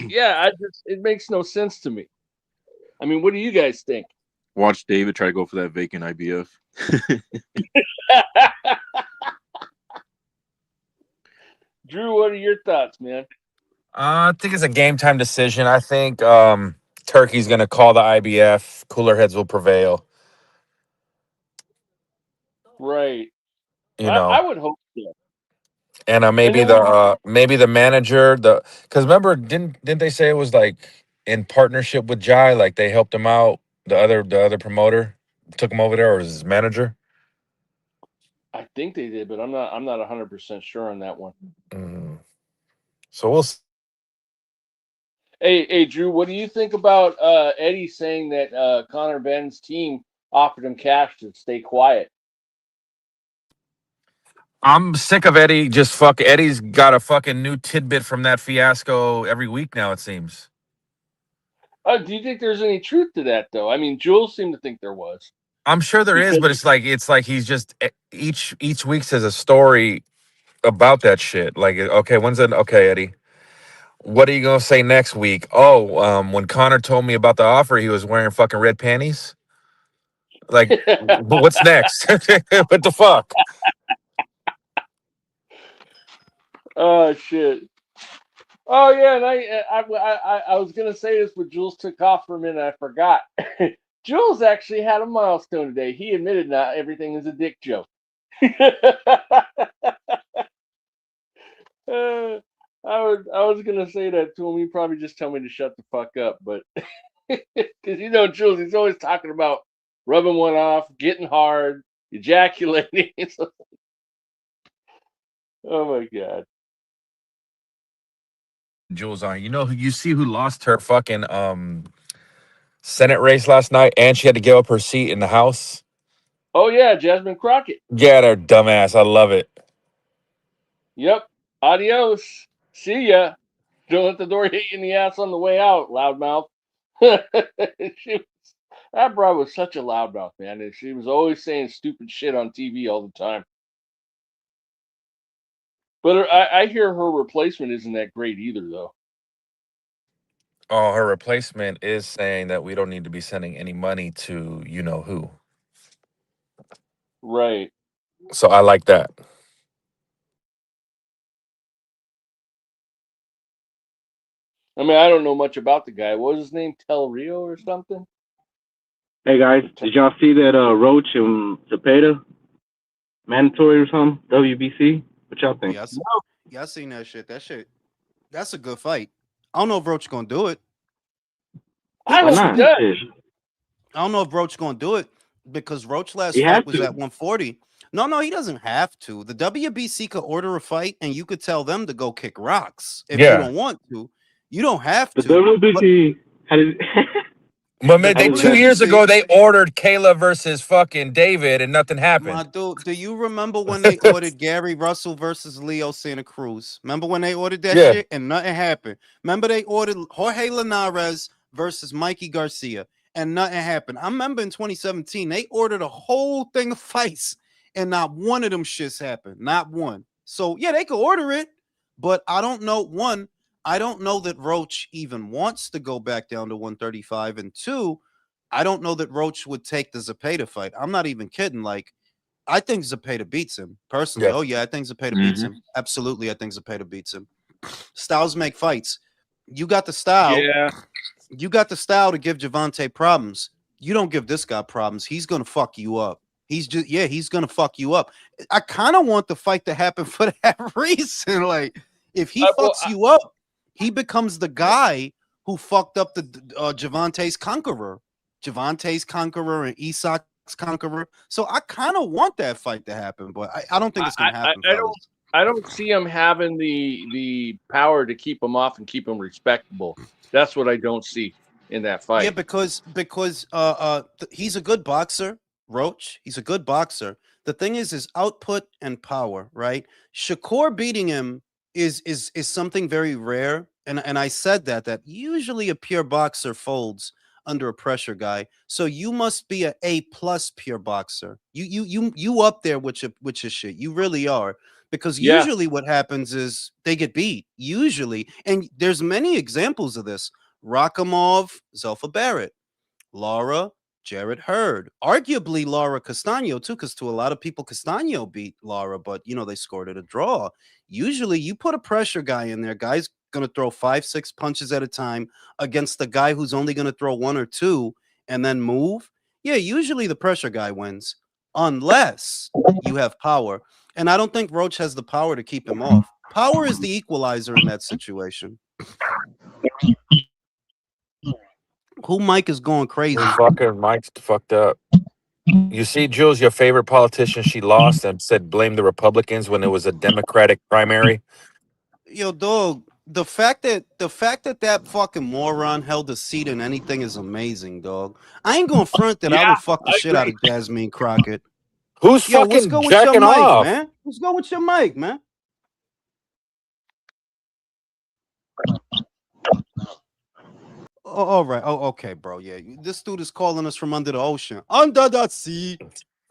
yeah, it makes no sense to me. I mean, what do you guys think? Watch David try to go for that vacant IBF. Drew, what are your thoughts, man? I think it's a game time decision. I think Turkey's gonna call the IBF. Cooler heads will prevail. Right. You I know, would hope so. and maybe the manager, because remember, didn't they say it was like in partnership with Jai, like they helped him out. The other promoter took him over there, or was his manager? I think they did, but I'm not 100% sure on that one. So we'll see. Hey, Drew, what do you think about Eddie saying that Conor Benn's team offered him cash to stay quiet? I'm sick of Eddie. Eddie's got a fucking new tidbit from that fiasco every week now, it seems. Do you think there's any truth to that, though? I mean, Jules seemed to think there was. I'm sure there is, but it's like he's just each week says a story about that shit. Like, okay, okay, Eddie, what are you gonna say next week? Oh, when Connor told me about the offer, he was wearing fucking red panties. Like, what's next? What the fuck? Oh shit. Oh yeah, and I was gonna say this, but Jules took off for a minute. I forgot. Jules actually had a milestone today. He admitted not everything is a dick joke. I was gonna say that to him. He'd probably just tell me to shut the fuck up, but because Jules, he's always talking about rubbing one off, getting hard, ejaculating. Oh my god. Jules on. You see who lost her fucking Senate race last night, and she had to give up her seat in the House. Oh yeah, Jasmine Crockett. Yeah, her dumbass. I love it. Yep. Adios. See ya. Don't let the door hit you in the ass on the way out, loudmouth. That broad was such a loudmouth, man. And she was always saying stupid shit on TV all the time. But I hear her replacement isn't that great either, though. Oh, her replacement is saying that we don't need to be sending any money to you know who. Right. So I like that. I mean, I don't know much about the guy. What was his name? Tel Rio or something? Hey guys, did y'all see that Roach and Zepeda mandatory or something? WBC? What y'all think? Yes. Yeah, I seen that shit. That's a good fight. I don't know if Roach gonna do it. I hope he does. I don't know if Roach gonna do it because Roach last He fight has was to. at 140. No, he doesn't have to. The WBC could order a fight, and you could tell them to go kick rocks if you don't want to. You don't have The to. WBC had it. But 2 years ago, they ordered Kayla versus fucking David, and nothing happened. My dude, do you remember when they ordered Gary Russell versus Leo Santa Cruz? Remember when they ordered that shit and nothing happened? Remember they ordered Jorge Linares versus Mikey Garcia and nothing happened. I remember in 2017, they ordered a whole thing of fights and not one of them shits happened. Not one. So, yeah, they could order it, but I don't know. One, I don't know that Roach even wants to go back down to 135. And two, I don't know that Roach would take the Zepeda fight. I'm not even kidding. Like, I think Zepeda beats him personally. Yeah. Oh yeah, I think Zepeda beats him. Absolutely, I think Zepeda beats him. Styles make fights. You got the style. Yeah. You got the style to give Javante problems. You don't give this guy problems. He's gonna fuck you up. He's gonna fuck you up. I kind of want the fight to happen for that reason. Like, if he fucks you up, he becomes the guy who fucked up the Javante's Conqueror and Isak's Conqueror. So I kind of want that fight to happen, but I don't think it's gonna happen. I don't see him having the power to keep him off and keep him respectable. That's what I don't see in that fight. Yeah, because he's a good boxer, Roach. He's a good boxer. The thing is his output and power, right? Shakur beating him is something very rare. And I said that usually a pure boxer folds under a pressure guy. So you must be a A+ pure boxer. You up there with your shit. You really are. Because usually what happens is they get beat. Usually. And there's many examples of this. Rakhimov, Zelfa Barrett. Laura, Jarrett Hurd. Arguably Laura Castano too, because to a lot of people, Castano beat Laura, but they scored at a draw. Usually you put a pressure guy in there, guy's gonna throw 5-6 punches at a time against the guy who's only gonna throw 1 or 2 and then move. Yeah, usually the pressure guy wins, unless you have power. And I don't think Roach has the power to keep him off. Power is the equalizer in that situation. Who Mike is going crazy? Fucking Mike's fucked up. You see, Jules, your favorite politician, she lost and said blame the Republicans when it was a Democratic primary. Yo, dog, the fact that fucking moron held a seat in anything is amazing, dog. I ain't gonna front that I would fuck the shit out of Jasmine Crockett. Who's Yo, what's fucking going with your jacking mic, off? man? What's going with your mic, man? Oh, all right. Oh, okay, bro. Yeah, this dude is calling us from under the ocean. Under the sea.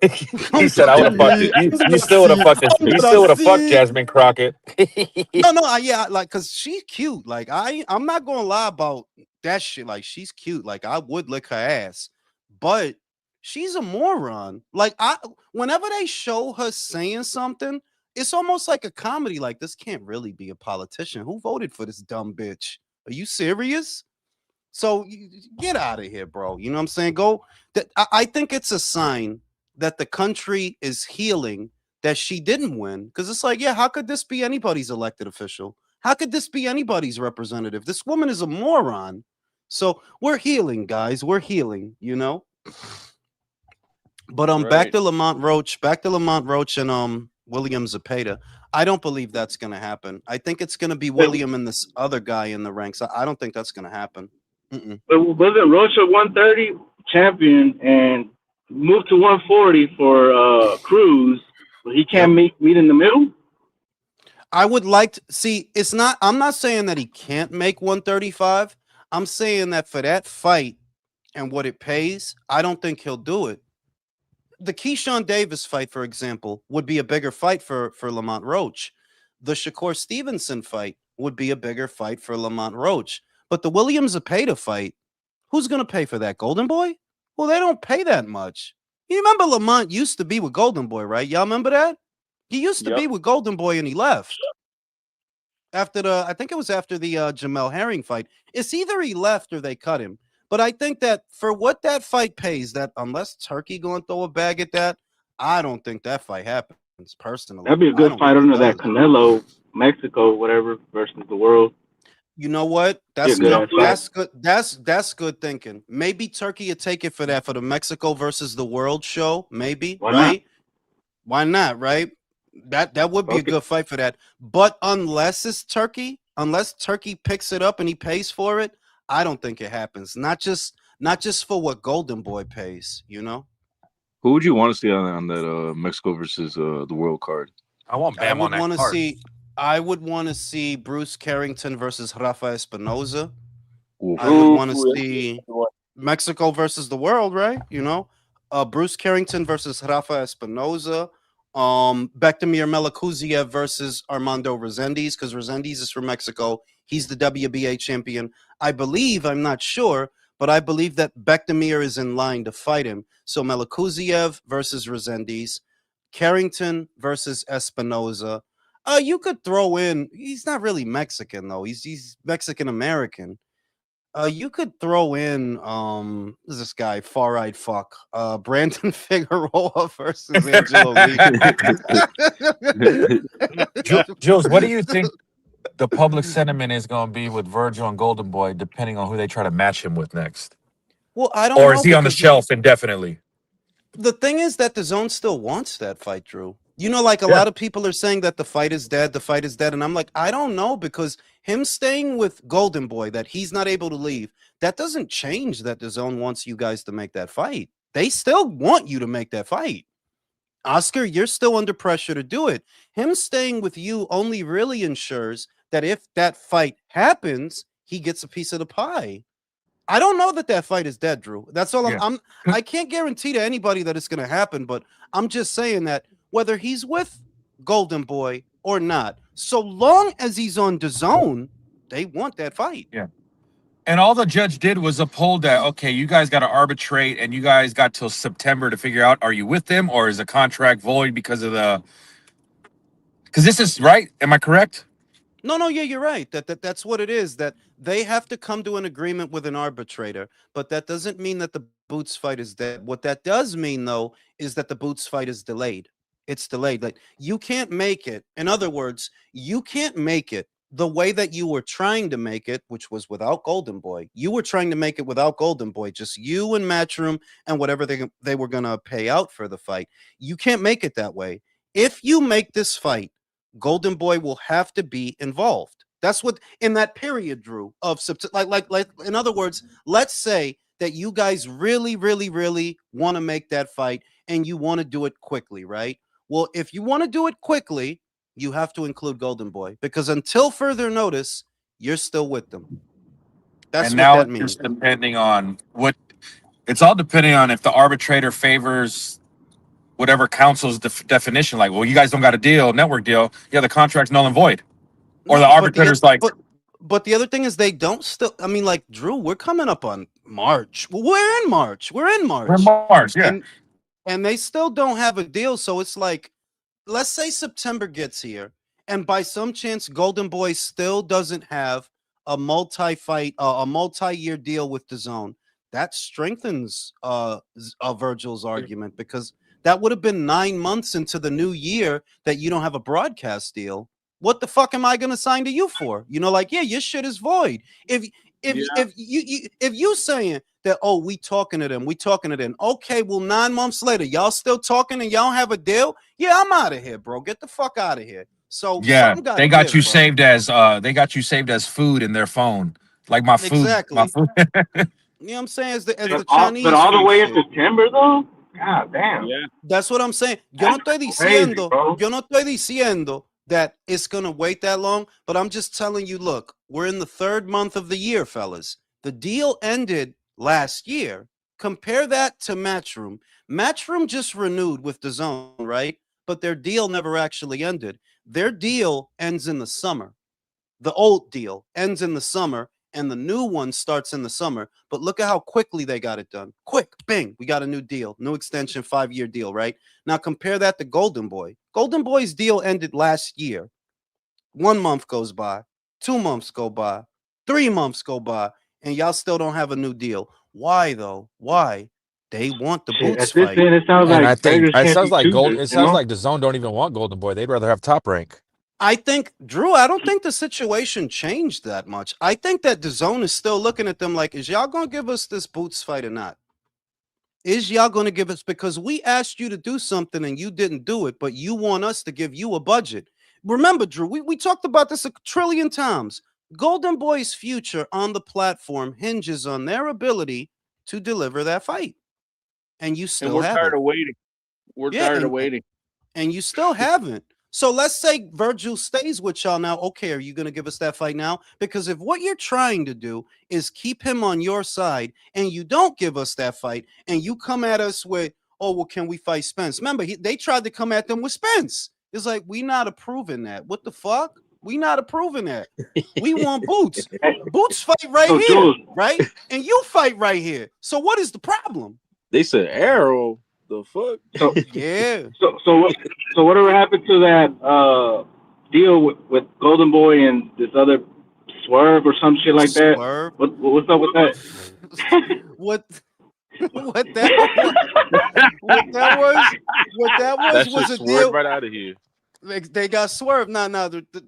He said, "I would have fucked it. You still would have fucked this. You still would have fucked Jasmine Crockett." No, yeah, like, cause she's cute. Like, I'm not gonna lie about that shit. Like, she's cute. Like, I would lick her ass, but she's a moron. Like, whenever they show her saying something, it's almost like a comedy. Like, this can't really be a politician. Who voted for this dumb bitch? Are you serious? So get out of here, bro. You know what I'm saying? I think it's a sign that the country is healing that she didn't win. Because it's like, yeah, how could this be anybody's elected official? How could this be anybody's representative? This woman is a moron. So we're healing, guys. We're healing, But back to Lamont Roach and William Zepeda. I don't believe that's gonna happen. I think it's gonna be William and this other guy in the ranks. I don't think that's gonna happen. But wasn't Roach a 130 champion and moved to 140 for Cruz? But he can't meet in the middle. I would like to see. I'm not saying that he can't make 135. I'm saying that for that fight and what it pays, I don't think he'll do it. The Keyshawn Davis fight, for example, would be a bigger fight for Lamont Roach. The Shakur Stevenson fight would be a bigger fight for Lamont Roach. But the William Zepeda fight, who's going to pay for that? Golden Boy? Well, they don't pay that much. You remember Lamont used to be with Golden Boy, right? Y'all remember that? He used to be with Golden Boy and he left. I think it was after the Jamel Herring fight. It's either he left or they cut him. But I think that for what that fight pays, that unless Turkey going to throw a bag at that, I don't think that fight happens personally. That'd be a good fight under that Canelo, Mexico, whatever, versus the world. You know what? That's good. That's good. That's good thinking. Maybe Turkey would take it for that, for the Mexico versus the world show. Maybe. Right? Why not? Right? That would be a good fight for that. But unless Turkey picks it up and he pays for it, I don't think it happens. Not just for what Golden Boy pays, Who would you want to see on that Mexico versus the world card? I want Bam on that card. I would want to see Bruce Carrington versus Rafa Espinoza. Ooh. I would want to see Mexico versus the world, right? Bruce Carrington versus Rafa Espinoza. Bektemir Melikuziev versus Armando Resendiz, because Resendiz is from Mexico. He's the WBA champion. I believe, I'm not sure, but I believe that Bektemir is in line to fight him. So Melikuziev versus Resendiz, Carrington versus Espinoza. You could throw in, he's not really Mexican though. He's Mexican American. You could throw in who's this guy, far-eyed fuck, Brandon Figueroa versus Angelo Lee. Jules, what do you think the public sentiment is going to be with Virgil and Golden Boy, depending on who they try to match him with next? Well, I don't know. Or is he on the shelf indefinitely? The thing is that the zone still wants that fight, Drew. Like a lot of people are saying that the fight is dead, and I'm like, I don't know, because him staying with Golden Boy, that he's not able to leave, that doesn't change that the zone wants you guys to make that fight. They still want you to make that fight. Oscar, you're still under pressure to do it. Him staying with you only really ensures that if that fight happens, he gets a piece of the pie. I don't know that fight is dead, Drew. That's all. I can't guarantee to anybody that it's going to happen, but I'm just saying that whether he's with Golden Boy or not, so long as he's on the zone, they want that fight. Yeah. And all the judge did was uphold that. Okay, you guys got to arbitrate, and you guys got till September to figure out: are you with them, or is the contract void because of the? Because this is right. Am I correct? No, yeah, you're right. That's what it is. That they have to come to an agreement with an arbitrator, but that doesn't mean that the Boots fight is dead. What that does mean, though, is that the Boots fight is delayed. It's delayed. Like you can't make it. In other words, you can't make it the way that you were trying to make it, which was without Golden Boy. You were trying to make it without Golden Boy, just you and Matchroom and whatever they were gonna pay out for the fight. You can't make it that way. If you make this fight, Golden Boy will have to be involved. That's what in that period, Drew, of like in other words, let's say that you guys really want to make that fight and you want to do it quickly, right? Well, if you want to do it quickly, you have to include Golden Boy because until further notice, you're still with them. That's and what now that it's means. just depending on what. It's all depending on if the arbitrator favors whatever counsel's definition. Like, well, you guys don't got a deal, network deal. Yeah, the contract's null and void. Or the arbitrator's like, but the other thing is they don't still. I mean, like Drew, we're coming up on March. We're in March. we're in March. Yeah. And they still don't have a deal. So it's like, let's say September gets here, and by some chance, Golden Boy still doesn't have a multi-year deal with DAZN. That strengthens Virgil's argument because that would have been 9 months into the new year that you don't have a broadcast deal. What the fuck am I gonna sign to you for? You know, like, yeah, your shit is void. If you saying that, oh, we talking to them, okay, well, 9 months later, y'all still talking and y'all have a deal? Yeah, I'm out of here, bro. Get the fuck out of here. So yeah, they got you bro. saved as food in their phone. Like my food. Exactly. My food. You know what I'm saying? As the Chinese. But all the way in shit. September, though? God damn. Yeah. That's what I'm saying. Yo no estoy diciendo that it's going to wait that long, but I'm just telling you, look, we're in the 3rd month of the year, fellas. The deal ended last year. Compare that to Matchroom. Matchroom just renewed with DAZN, right? But their deal never actually ended. Their deal ends in the summer. The old deal ends in the summer, and the new one starts in the summer. But look at how quickly they got it done. Quick, bing, we got a new deal, new extension, 5-year deal, right? Now compare that to Golden Boy. Golden Boy's deal ended last year. 1 month goes by, 2 months go by, 3 months go by, and y'all still don't have a new deal. Why though? Why? They want the Boots fight. It sounds And like I think beggars it can't sounds be like choosers, It sounds like the zone don't even want Golden Boy. They'd rather have Top Rank. I think, Drew, I don't think the situation changed that much. I think that DAZN is still looking at them like, is y'all going to give us this Boots fight or not? Is y'all going to give us, because we asked you to do something and you didn't do it, but you want us to give you a budget. Remember, Drew, we talked about this a trillion times. Golden Boy's future on the platform hinges on their ability to deliver that fight. And you still we're haven't. tired of waiting. We're tired of waiting. And you still haven't. So let's say Virgil stays with y'all now. Okay, are you going to give us that fight now? Because if what you're trying to do is keep him on your side and you don't give us that fight and you come at us with, oh, well, can we fight Spence? Remember, they tried to come at them with Spence. It's like, we not approving that. What the fuck? We not approving that. We want Boots. Boots fight right here, Jules, right? And you fight right here. So what is the problem? They said Arrow. The fuck? So, Yeah. So whatever happened to that deal with Golden Boy and this other Swerve or some shit like that? Swerve? What's up with that? what that was a deal right out of here. They got swerved.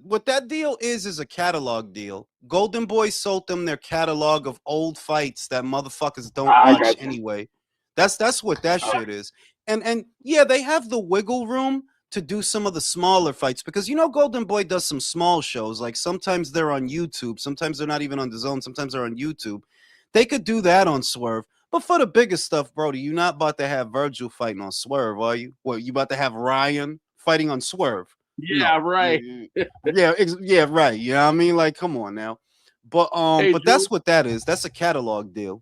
What that deal is a catalog deal. Golden Boy sold them their catalog of old fights that motherfuckers don't watch anyway. That's what that shit is. And yeah, they have the wiggle room to do some of the smaller fights because Golden Boy does some small shows. Like sometimes they're on YouTube, sometimes they're not even on DAZN, sometimes they're on YouTube. They could do that on Swerve. But for the biggest stuff, Brody, you're not about to have Virgil fighting on Swerve, are you? What, you about to have Ryan fighting on Swerve? Yeah, no. Right. Yeah, right. You know what I mean? Like, come on now. But hey, but Jules, that's what that is. That's a catalog deal.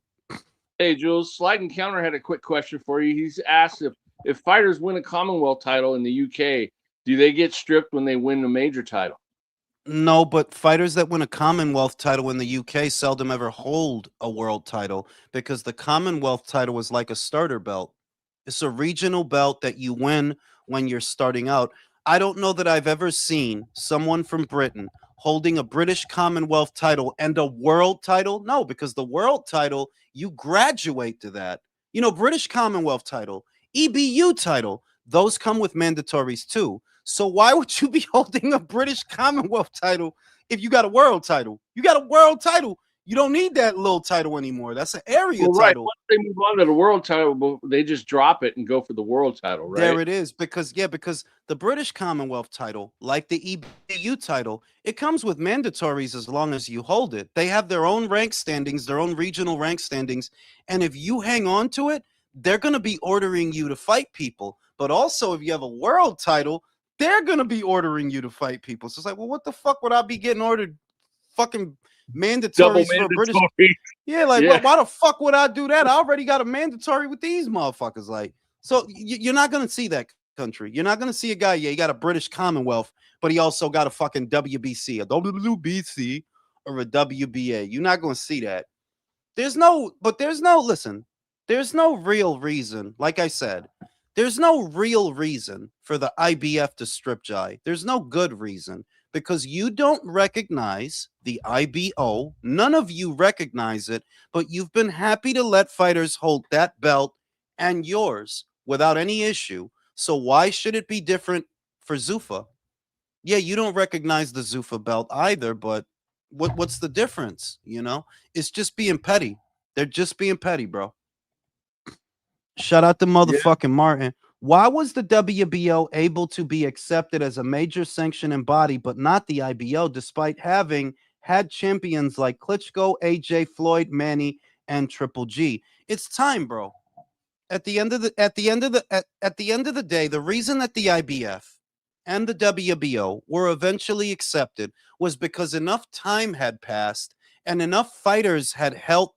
Hey, Jules, Slide and Counter had a quick question for you. He's asked if fighters win a Commonwealth title in the UK, do they get stripped when they win a major title? No, but fighters that win a Commonwealth title in the UK seldom ever hold a world title because the Commonwealth title is like a starter belt. It's a regional belt that you win when you're starting out. I don't know that I've ever seen someone from Britain holding a British Commonwealth title and a world title. No, because the world title, you graduate to that. You know, British Commonwealth title, EBU title, those come with mandatories too. So why would you be holding a British Commonwealth title if you got a world title? You got a world title. You don't need that little title anymore. That's an area Well, right. title. Once they move on to the world title, they just drop it and go for the world title, right? There it is. Because the British Commonwealth title, like the EBU title, it comes with mandatories as long as you hold it. They have their own rank standings, their own regional rank standings. And if you hang on to it, they're going to be ordering you to fight people. But also, if you have a world title, they're going to be ordering you to fight people. So it's like, well, what the fuck would I be getting ordered fucking mandatories for a British? Yeah, like, Yeah. why the fuck would I do that? I already got a mandatory with these motherfuckers. Like, so you're not going to see that country. You're not going to see a guy, he got a British Commonwealth, but he also got a fucking WBC, a WBC, or a WBA. You're not going to see that. There's no real reason. Like I said, there's no real reason for the IBF to strip Jai. There's no good reason because you don't recognize the IBO. None of you recognize it, but you've been happy to let fighters hold that belt and yours without any issue. So why should it be different for Zuffa? Yeah, you don't recognize the Zuffa belt either, but what's the difference? You know, it's just being petty. They're just being petty, bro. Shout out to motherfucking Martin. Why was the WBO able to be accepted as a major sanctioning body, but not the IBO, despite having had champions like Klitschko, AJ, Floyd, Manny, and Triple G? It's time, bro. At the end of the day, the reason that the IBF and the WBO were eventually accepted was because enough time had passed and enough fighters had held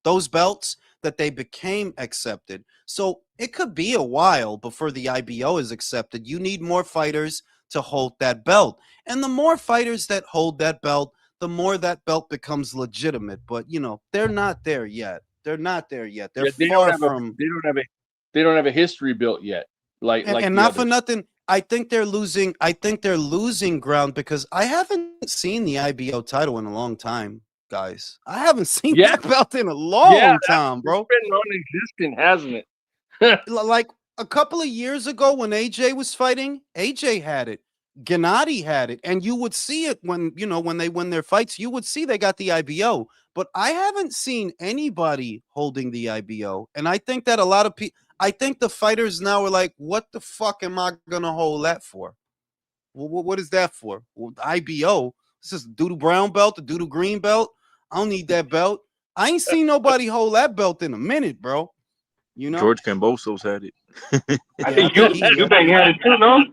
those belts, that they became accepted. So it could be a while before the IBO is accepted. You need more fighters to hold that belt. And the more fighters that hold that belt, the more that belt becomes legitimate. But, you know, they're not there yet. They're not there yet. They're far from. They don't have a history built yet. And not for nothing, I think they're losing ground because I haven't seen the IBO title in a long time, guys. I haven't seen that belt in a long time, bro. It's been non-existent, hasn't it? Like a couple of years ago when AJ was fighting, AJ had it. Gennady had it, and you would see it when they win their fights. You would see they got the IBO, but I haven't seen anybody holding the IBO, and I think that a lot of people. I think the fighters now are like, "What the fuck am I gonna hold that for? What is that for? Well, the IBO. This is doodle brown belt, the doodle green belt. I don't need that belt. I ain't seen nobody hold that belt in a minute, bro. You know, George Cambosos had it. I think Eubank had it too, no?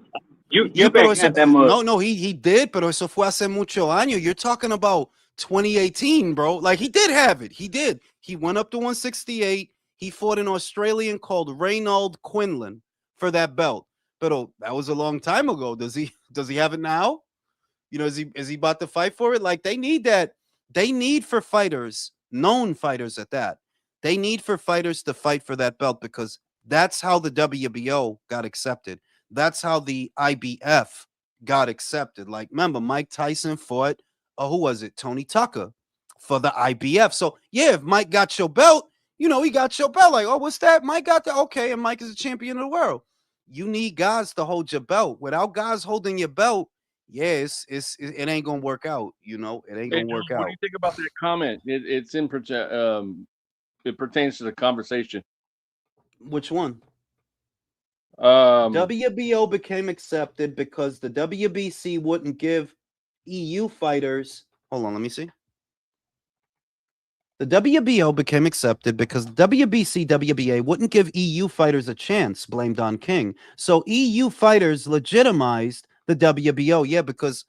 Eubank had that much. No, he did, pero eso fue hace mucho año. You're talking about 2018, bro. Like, he did have it. He did. He went up to 168. He fought an Australian called Reynald Quinlan for that belt. But that was a long time ago. Does he have it now? You know, is he about to fight for it? Like, they need that. They need for fighters, known fighters at that. They need for fighters to fight for that belt because that's how the WBO got accepted. That's how the IBF got accepted. Like, remember, Mike Tyson fought, who was it? Tony Tucker for the IBF. So, yeah, if Mike got your belt, you know, he got your belt. Like, oh, what's that? Mike got that. Okay, and Mike is a champion of the world. You need guys to hold your belt. Without guys holding your belt, yes, it ain't gonna work out. You know, it ain't gonna work out. What do you think about that comment? It pertains to the conversation. Which one? Um, WBO became accepted because the WBC wouldn't give EU fighters. Hold on, let me see. The WBO became accepted because WBC, WBA wouldn't give EU fighters a chance, blamed Don King. So EU fighters legitimized the WBO. Yeah, because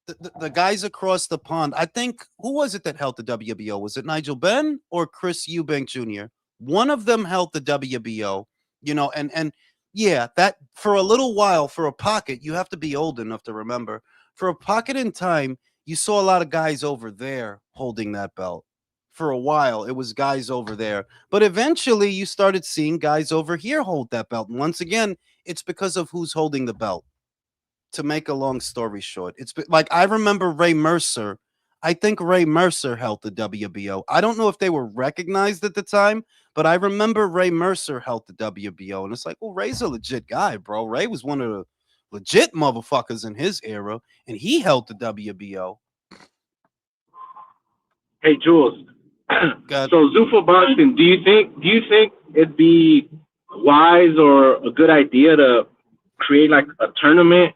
the guys across the pond, I think, who was it that held the WBO? Was it Nigel Benn or Chris Eubank Jr.? One of them held the WBO, you know, and yeah, that for a little while, for a pocket, you have to be old enough to remember. For a pocket in time, you saw a lot of guys over there holding that belt. For a while, it was guys over there. But eventually, you started seeing guys over here hold that belt. And once again, it's because of who's holding the belt. To make a long story short, like I remember Ray Mercer. I think Ray Mercer held the WBO. I don't know if they were recognized at the time, but I remember Ray Mercer held the WBO. And it's like, well, Ray's a legit guy, bro. Ray was one of the legit motherfuckers in his era, and he held the WBO. Hey, Jules. God. So Zuffa boxing, do you think it'd be wise or a good idea to create like a tournament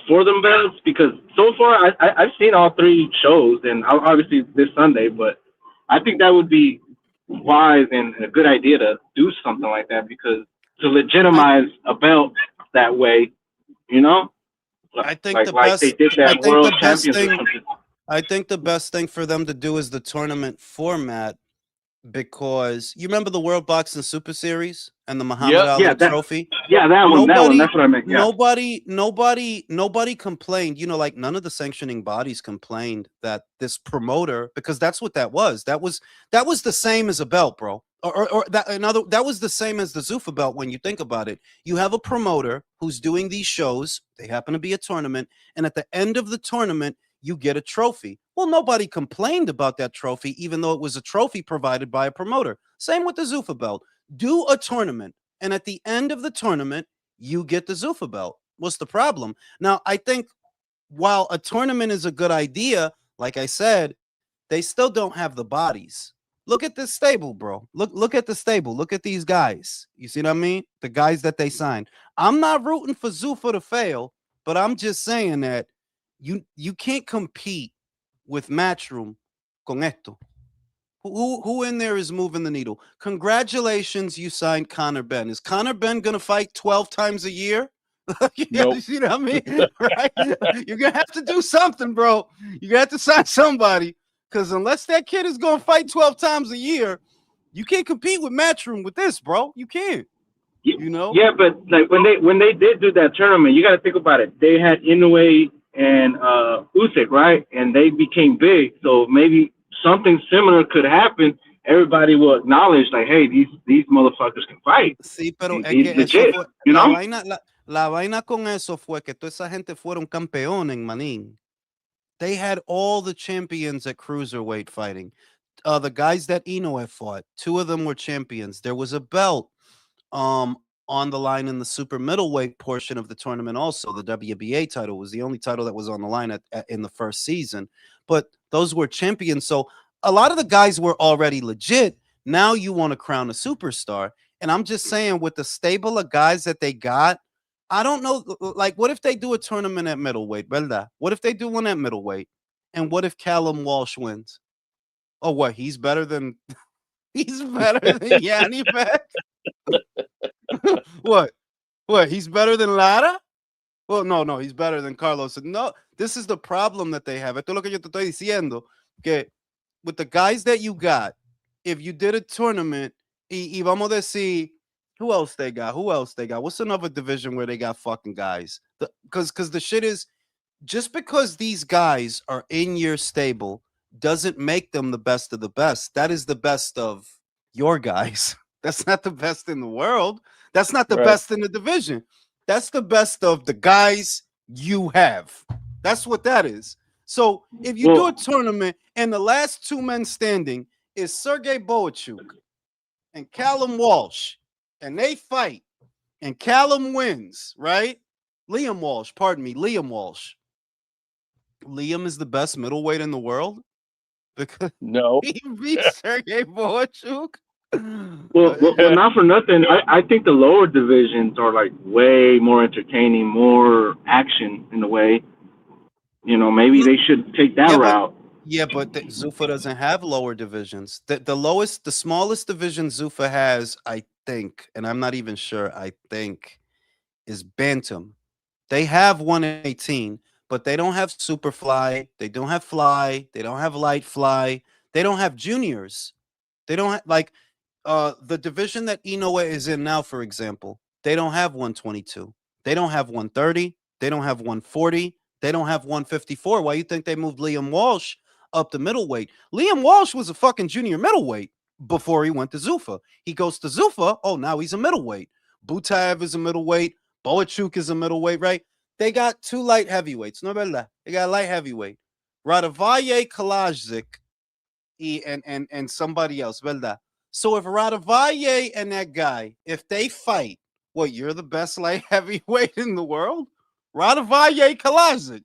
for them belts? Because so far I've seen all three shows, and obviously this Sunday, but I think that would be wise and a good idea to do something like that, because to legitimize a belt that way, you know, I think like the best. they did that I think World the best Champions or thing. something. I think the best thing for them to do is the tournament format, because you remember the World Boxing Super Series and the Muhammad Ali Trophy? Yeah, that one. That's what I meant. Yeah. Nobody complained. You know, like none of the sanctioning bodies complained that this promoter, because that's what that was. That was the same as a belt, bro. Or that was the same as the Zuffa belt when you think about it. You have a promoter who's doing these shows. They happen to be a tournament, and at the end of the tournament, you get a trophy. Well, nobody complained about that trophy, even though it was a trophy provided by a promoter. Same with the Zuffa belt. Do a tournament, and at the end of the tournament, you get the Zuffa belt. What's the problem? Now, I think while a tournament is a good idea, like I said, they still don't have the bodies. Look at this stable, bro. Look at the stable. Look at these guys. You see what I mean? The guys that they signed. I'm not rooting for Zuffa to fail, but I'm just saying that you can't compete with Matchroom con esto. Who in there is moving the needle? Congratulations, you signed Conor Benn. Is Conor Benn gonna fight 12 times a year? Nope. You see what I mean? Right? You're gonna have to do something, bro. You're gonna have to sign somebody, because unless that kid is gonna fight 12 times a year, you can't compete with Matchroom with this, bro. You can't. You know? Yeah, but like when they did do that tournament, you got to think about it. They had Inoue and Usyk, right? And they became big, so maybe something similar could happen. Everybody will acknowledge, like, hey, these motherfuckers can fight. Sí, pero He's es que legit, eso fue, you know? la vaina con eso fue que toda esa gente fueron campeones, manín. They had all the champions at cruiserweight fighting. The guys that Inoue fought, 2 of them were champions. There was a belt on the line in the super middleweight portion of the tournament. Also, the WBA title was the only title that was on the line in the first season. But those were champions. So a lot of the guys were already legit. Now you want to crown a superstar. And I'm just saying, with the stable of guys that they got, I don't know. Like, what if they do a tournament at middleweight, verdad? What if they do one at middleweight? And what if Callum Walsh wins? Oh, what? He's better than Yanni Beck? What? He's better than Lara? Well, no, he's better than Carlos. No, this is the problem that they have. Esto es lo que yo te estoy diciendo. Que with the guys that you got, if you did a tournament, y vamos a decir, who else they got? What's another division where they got fucking guys? Because the shit is, just because these guys are in your stable doesn't make them the best of the best. That is the best of your guys. That's not the best in the world. That's not the best in the division. That's the best of the guys you have. That's what that is. So if you do a tournament and the last 2 men standing is Sergey Boachuk and Callum Walsh, and they fight, and Callum wins, right? Liam Walsh. Liam is the best middleweight in the world because No. he beat Sergey Boachuk. Well, not for nothing. I think the lower divisions are like way more entertaining, more action in a way. You know, maybe they should take that route. But Zuffa doesn't have lower divisions. The smallest division Zuffa has, I think, and I'm not even sure, I think, is Bantam. They have 118, but they don't have super fly. They don't have fly. They don't have light fly. They don't have juniors. They don't have, like, the division that Inoue is in now, for example. They don't have 122. They don't have 130. They don't have 140. They don't have 154. Why you think they moved Liam Walsh up to middleweight? Liam Walsh was a fucking junior middleweight before he went to Zuffa. He goes to Zuffa. Oh, now he's a middleweight. Butaev is a middleweight. Boachuk is a middleweight, right? They got 2 light heavyweights. No, verdad. They got a light heavyweight. Radavalle Kalajdzic and somebody else, verdad? So if Radavalle and that guy, if they fight, what, you're the best light heavyweight in the world? Radavalle Kalajdzic.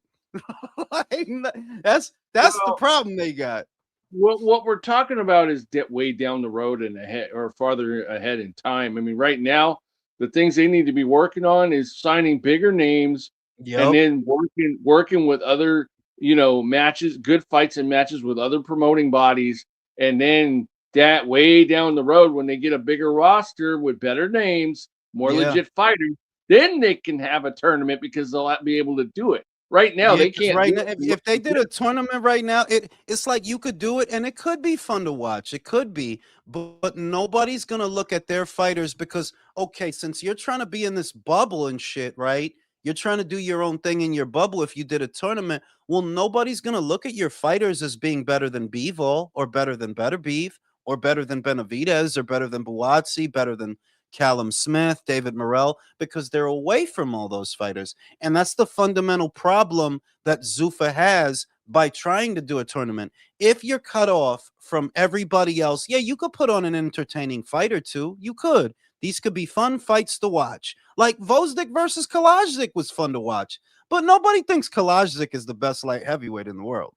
that's the problem they got. What we're talking about is way down the road and ahead, or farther ahead in time. I mean, right now, the things they need to be working on is signing bigger names, and then working with other, matches, good fights and matches with other promoting bodies, and then that way down the road, when they get a bigger roster with better names, more legit fighters, then they can have a tournament because they'll be able to do it. Right now, they can't. Right now, if they did a tournament right now, it's like you could do it, and it could be fun to watch. It could be, but nobody's gonna look at their fighters because, okay, since you're trying to be in this bubble and shit, right? You're trying to do your own thing in your bubble. If you did a tournament, well, nobody's gonna look at your fighters as being better than Bivol or better than Better Beef or better than Benavidez or better than Buatsi, better than Callum Smith, David Morrell, because they're away from all those fighters. And that's the fundamental problem that Zuffa has by trying to do a tournament. If you're cut off from everybody else, yeah, you could put on an entertaining fight or two. You could. These could be fun fights to watch. Like Vosdik versus Kalajdzic was fun to watch. But nobody thinks Kalajdzic is the best light heavyweight in the world.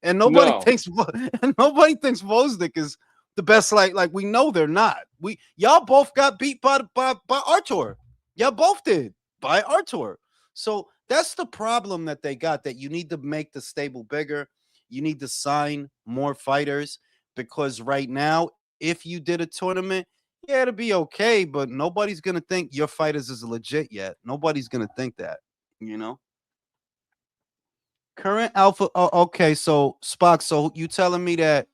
And nobody thinks Vosdik is the best, like we know they're not. Y'all both got beat by Artur. Y'all both did by Artur. So that's the problem that they got, that you need to make the stable bigger. You need to sign more fighters, because right now, if you did a tournament, yeah, it'll be okay, but nobody's gonna think your fighters is legit yet. Nobody's gonna think that, Current alpha. Oh, okay, so Spock, so you telling me that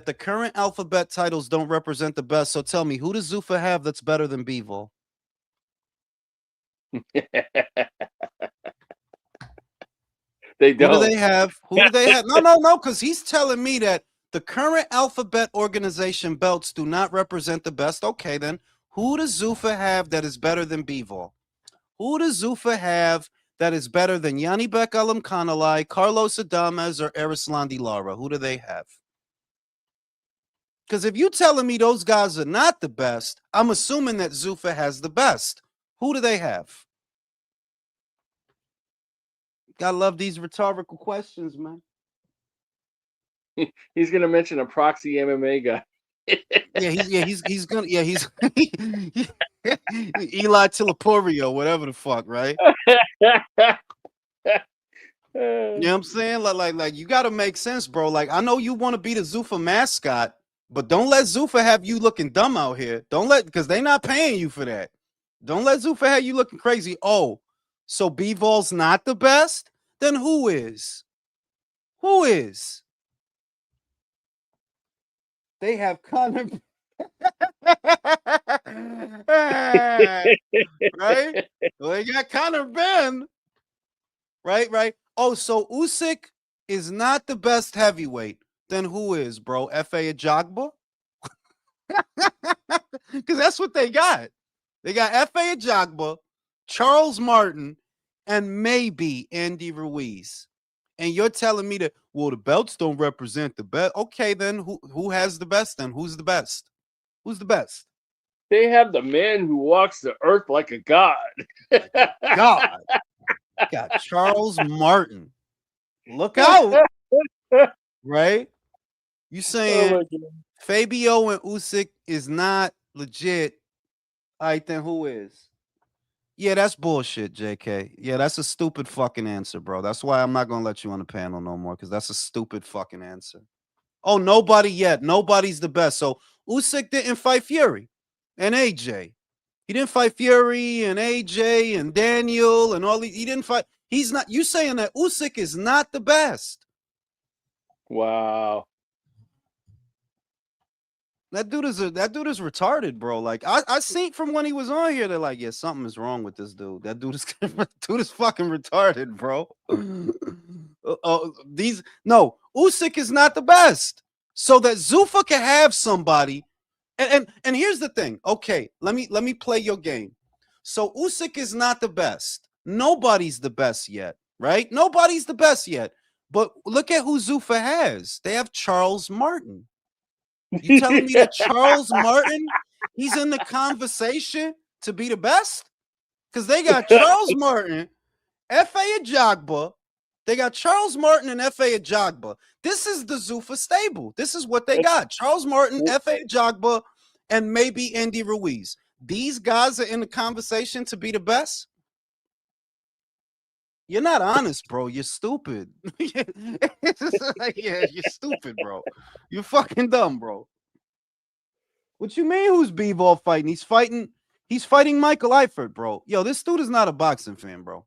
the current alphabet titles don't represent the best. So tell me, who does Zuffa have that's better than Bivol? They don't. Who do they have? No, because he's telling me that the current alphabet organization belts do not represent the best. Okay, then who does Zuffa have that is better than Bivol? Who does Zuffa have that is better than Yanibek Alamkanalai, Carlos Adames, or Erislandi Lara? Who do they have? Because if you're telling me those guys are not the best, I'm assuming that Zuffa has the best. Who do they have? Gotta love these rhetorical questions, man. He's gonna mention a proxy MMA guy. he's gonna he's Eli Tilaporio, whatever the fuck, right? You know what I'm saying? Like you gotta make sense, bro. Like, I know you want to be the Zuffa mascot, but don't let Zuffa have you looking dumb out here. Because they're not paying you for that. Don't let Zuffa have you looking crazy. Oh, so Bivol's not the best? Then who is? Who is? They have Conor. Right? Well, they got Conor Ben. Right? Oh, so Usyk is not the best heavyweight. Then who is, bro? F.A. Ajagba? Because that's what they got. They got F.A. Ajagba, Charles Martin, and maybe Andy Ruiz. And you're telling me that, well, the belts don't represent the best. Okay, then who has the best then? Who's the best? Who's the best? They have the man who walks the earth like a god. God. Got Charles Martin. Look out. Right? You saying Fabio and Usyk is not legit. All right, then who is? Yeah, that's bullshit, JK. Yeah, that's a stupid fucking answer, bro. That's why I'm not going to let you on the panel no more, because that's a stupid fucking answer. Oh, nobody yet. Nobody's the best. So Usyk didn't fight Fury and AJ. He didn't fight Fury and AJ and Daniel and all these. He didn't fight. He's not. You saying that Usyk is not the best? Wow. That dude is retarded, bro. Like I seen from when he was on here, they're like, yeah, something is wrong with this dude. That dude is dude is fucking retarded, bro. Usyk is not the best. So that Zuffa can have somebody, and here's the thing. Okay, let me play your game. So Usyk is not the best. Nobody's the best yet, right? Nobody's the best yet. But look at who Zuffa has. They have Charles Martin. You telling me that Charles Martin, he's in the conversation to be the best? Because they got Charles Martin, F.A. Ajagba. They got Charles Martin and F.A. Ajagba. This is the Zuffa stable. This is what they got. Charles Martin, F.A. Ajagba, and maybe Andy Ruiz. These guys are in the conversation to be the best? You're not honest, bro. You're stupid. Yeah, you're stupid, bro. You're fucking dumb, bro. What you mean? Who's Bivol fighting? He's fighting Michael Eifert, bro. Yo, this dude is not a boxing fan, bro.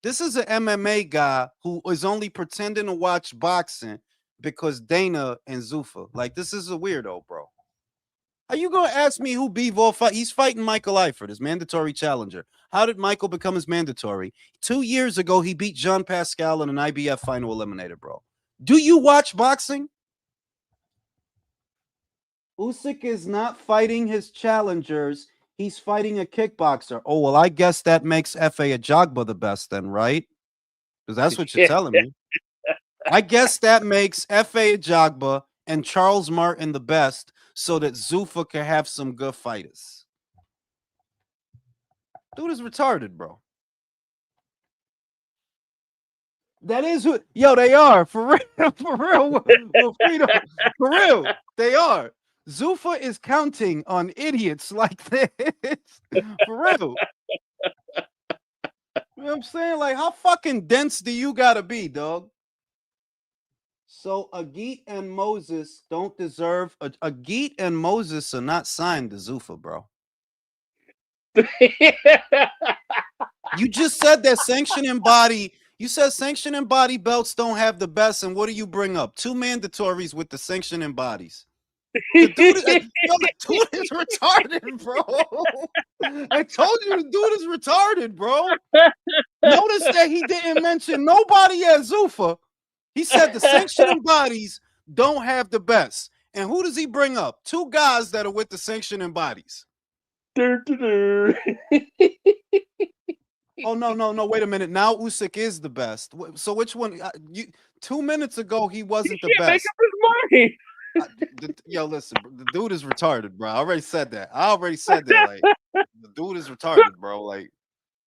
This is an MMA guy who is only pretending to watch boxing because Dana and Zuffa. Like, this is a weirdo, bro. Are you gonna ask me who Bivol fight? He's fighting Michael Eifert, his mandatory challenger. How did Michael become his mandatory? 2 years ago, he beat Jean Pascal in an IBF final eliminator, bro. Do you watch boxing? Usyk is not fighting his challengers. He's fighting a kickboxer. Oh, well, I guess that makes F.A. Ajagba the best then, right? Because that's what you're telling me. I guess that makes F.A. Ajagba and Charles Martin the best so that Zuffa can have some good fighters. Dude is retarded, bro. That is who, yo, they are, for real, for real, for real, they are. Zuffa is counting on idiots like this, for real. You know what I'm saying? Like, how fucking dense do you gotta be, dog? So Agit and Moses don't deserve, Agit and Moses are not signed to Zuffa, bro. You just said that sanctioning body, you said sanctioning body belts don't have the best, and what do you bring up? 2 mandatories with the sanctioning bodies. The dude is retarded, bro. I told you the dude is retarded, bro. Notice that he didn't mention nobody at Zuffa. He said the sanctioning bodies don't have the best. And who does he bring up? 2 guys that are with the sanctioning bodies. Oh, no. Wait a minute. Now Usyk is the best. So which one? 2 minutes ago, he wasn't the best. Make up his mind. Yo, listen, the dude is retarded, bro. I already said that. Like, the dude is retarded, bro. Like,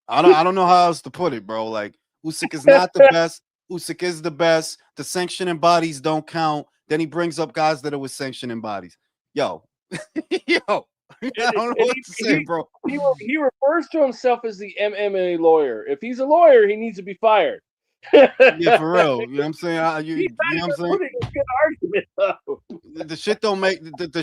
I don't know how else to put it, bro. Like, Usyk is not the best. Usyk is the best. The sanctioning bodies don't count. Then he brings up guys that are with sanctioning bodies. Yo, yo. I don't know what to say, bro. He refers to himself as the MMA lawyer. If he's a lawyer, he needs to be fired. Yeah, for real. You know what I'm saying? You know what I'm saying? A good argument, though. The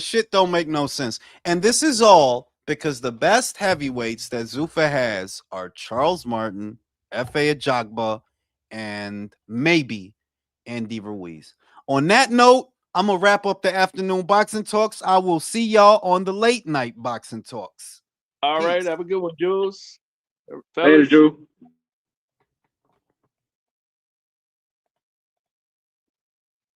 shit don't make no sense. And this is all because the best heavyweights that Zuffa has are Charles Martin, F.A. Ajagba, and maybe Andy Ruiz. On that note, I'm going to wrap up the afternoon boxing talks. I will see y'all on the late night boxing talks. All right. Have a good one, Jules. Later, Drew.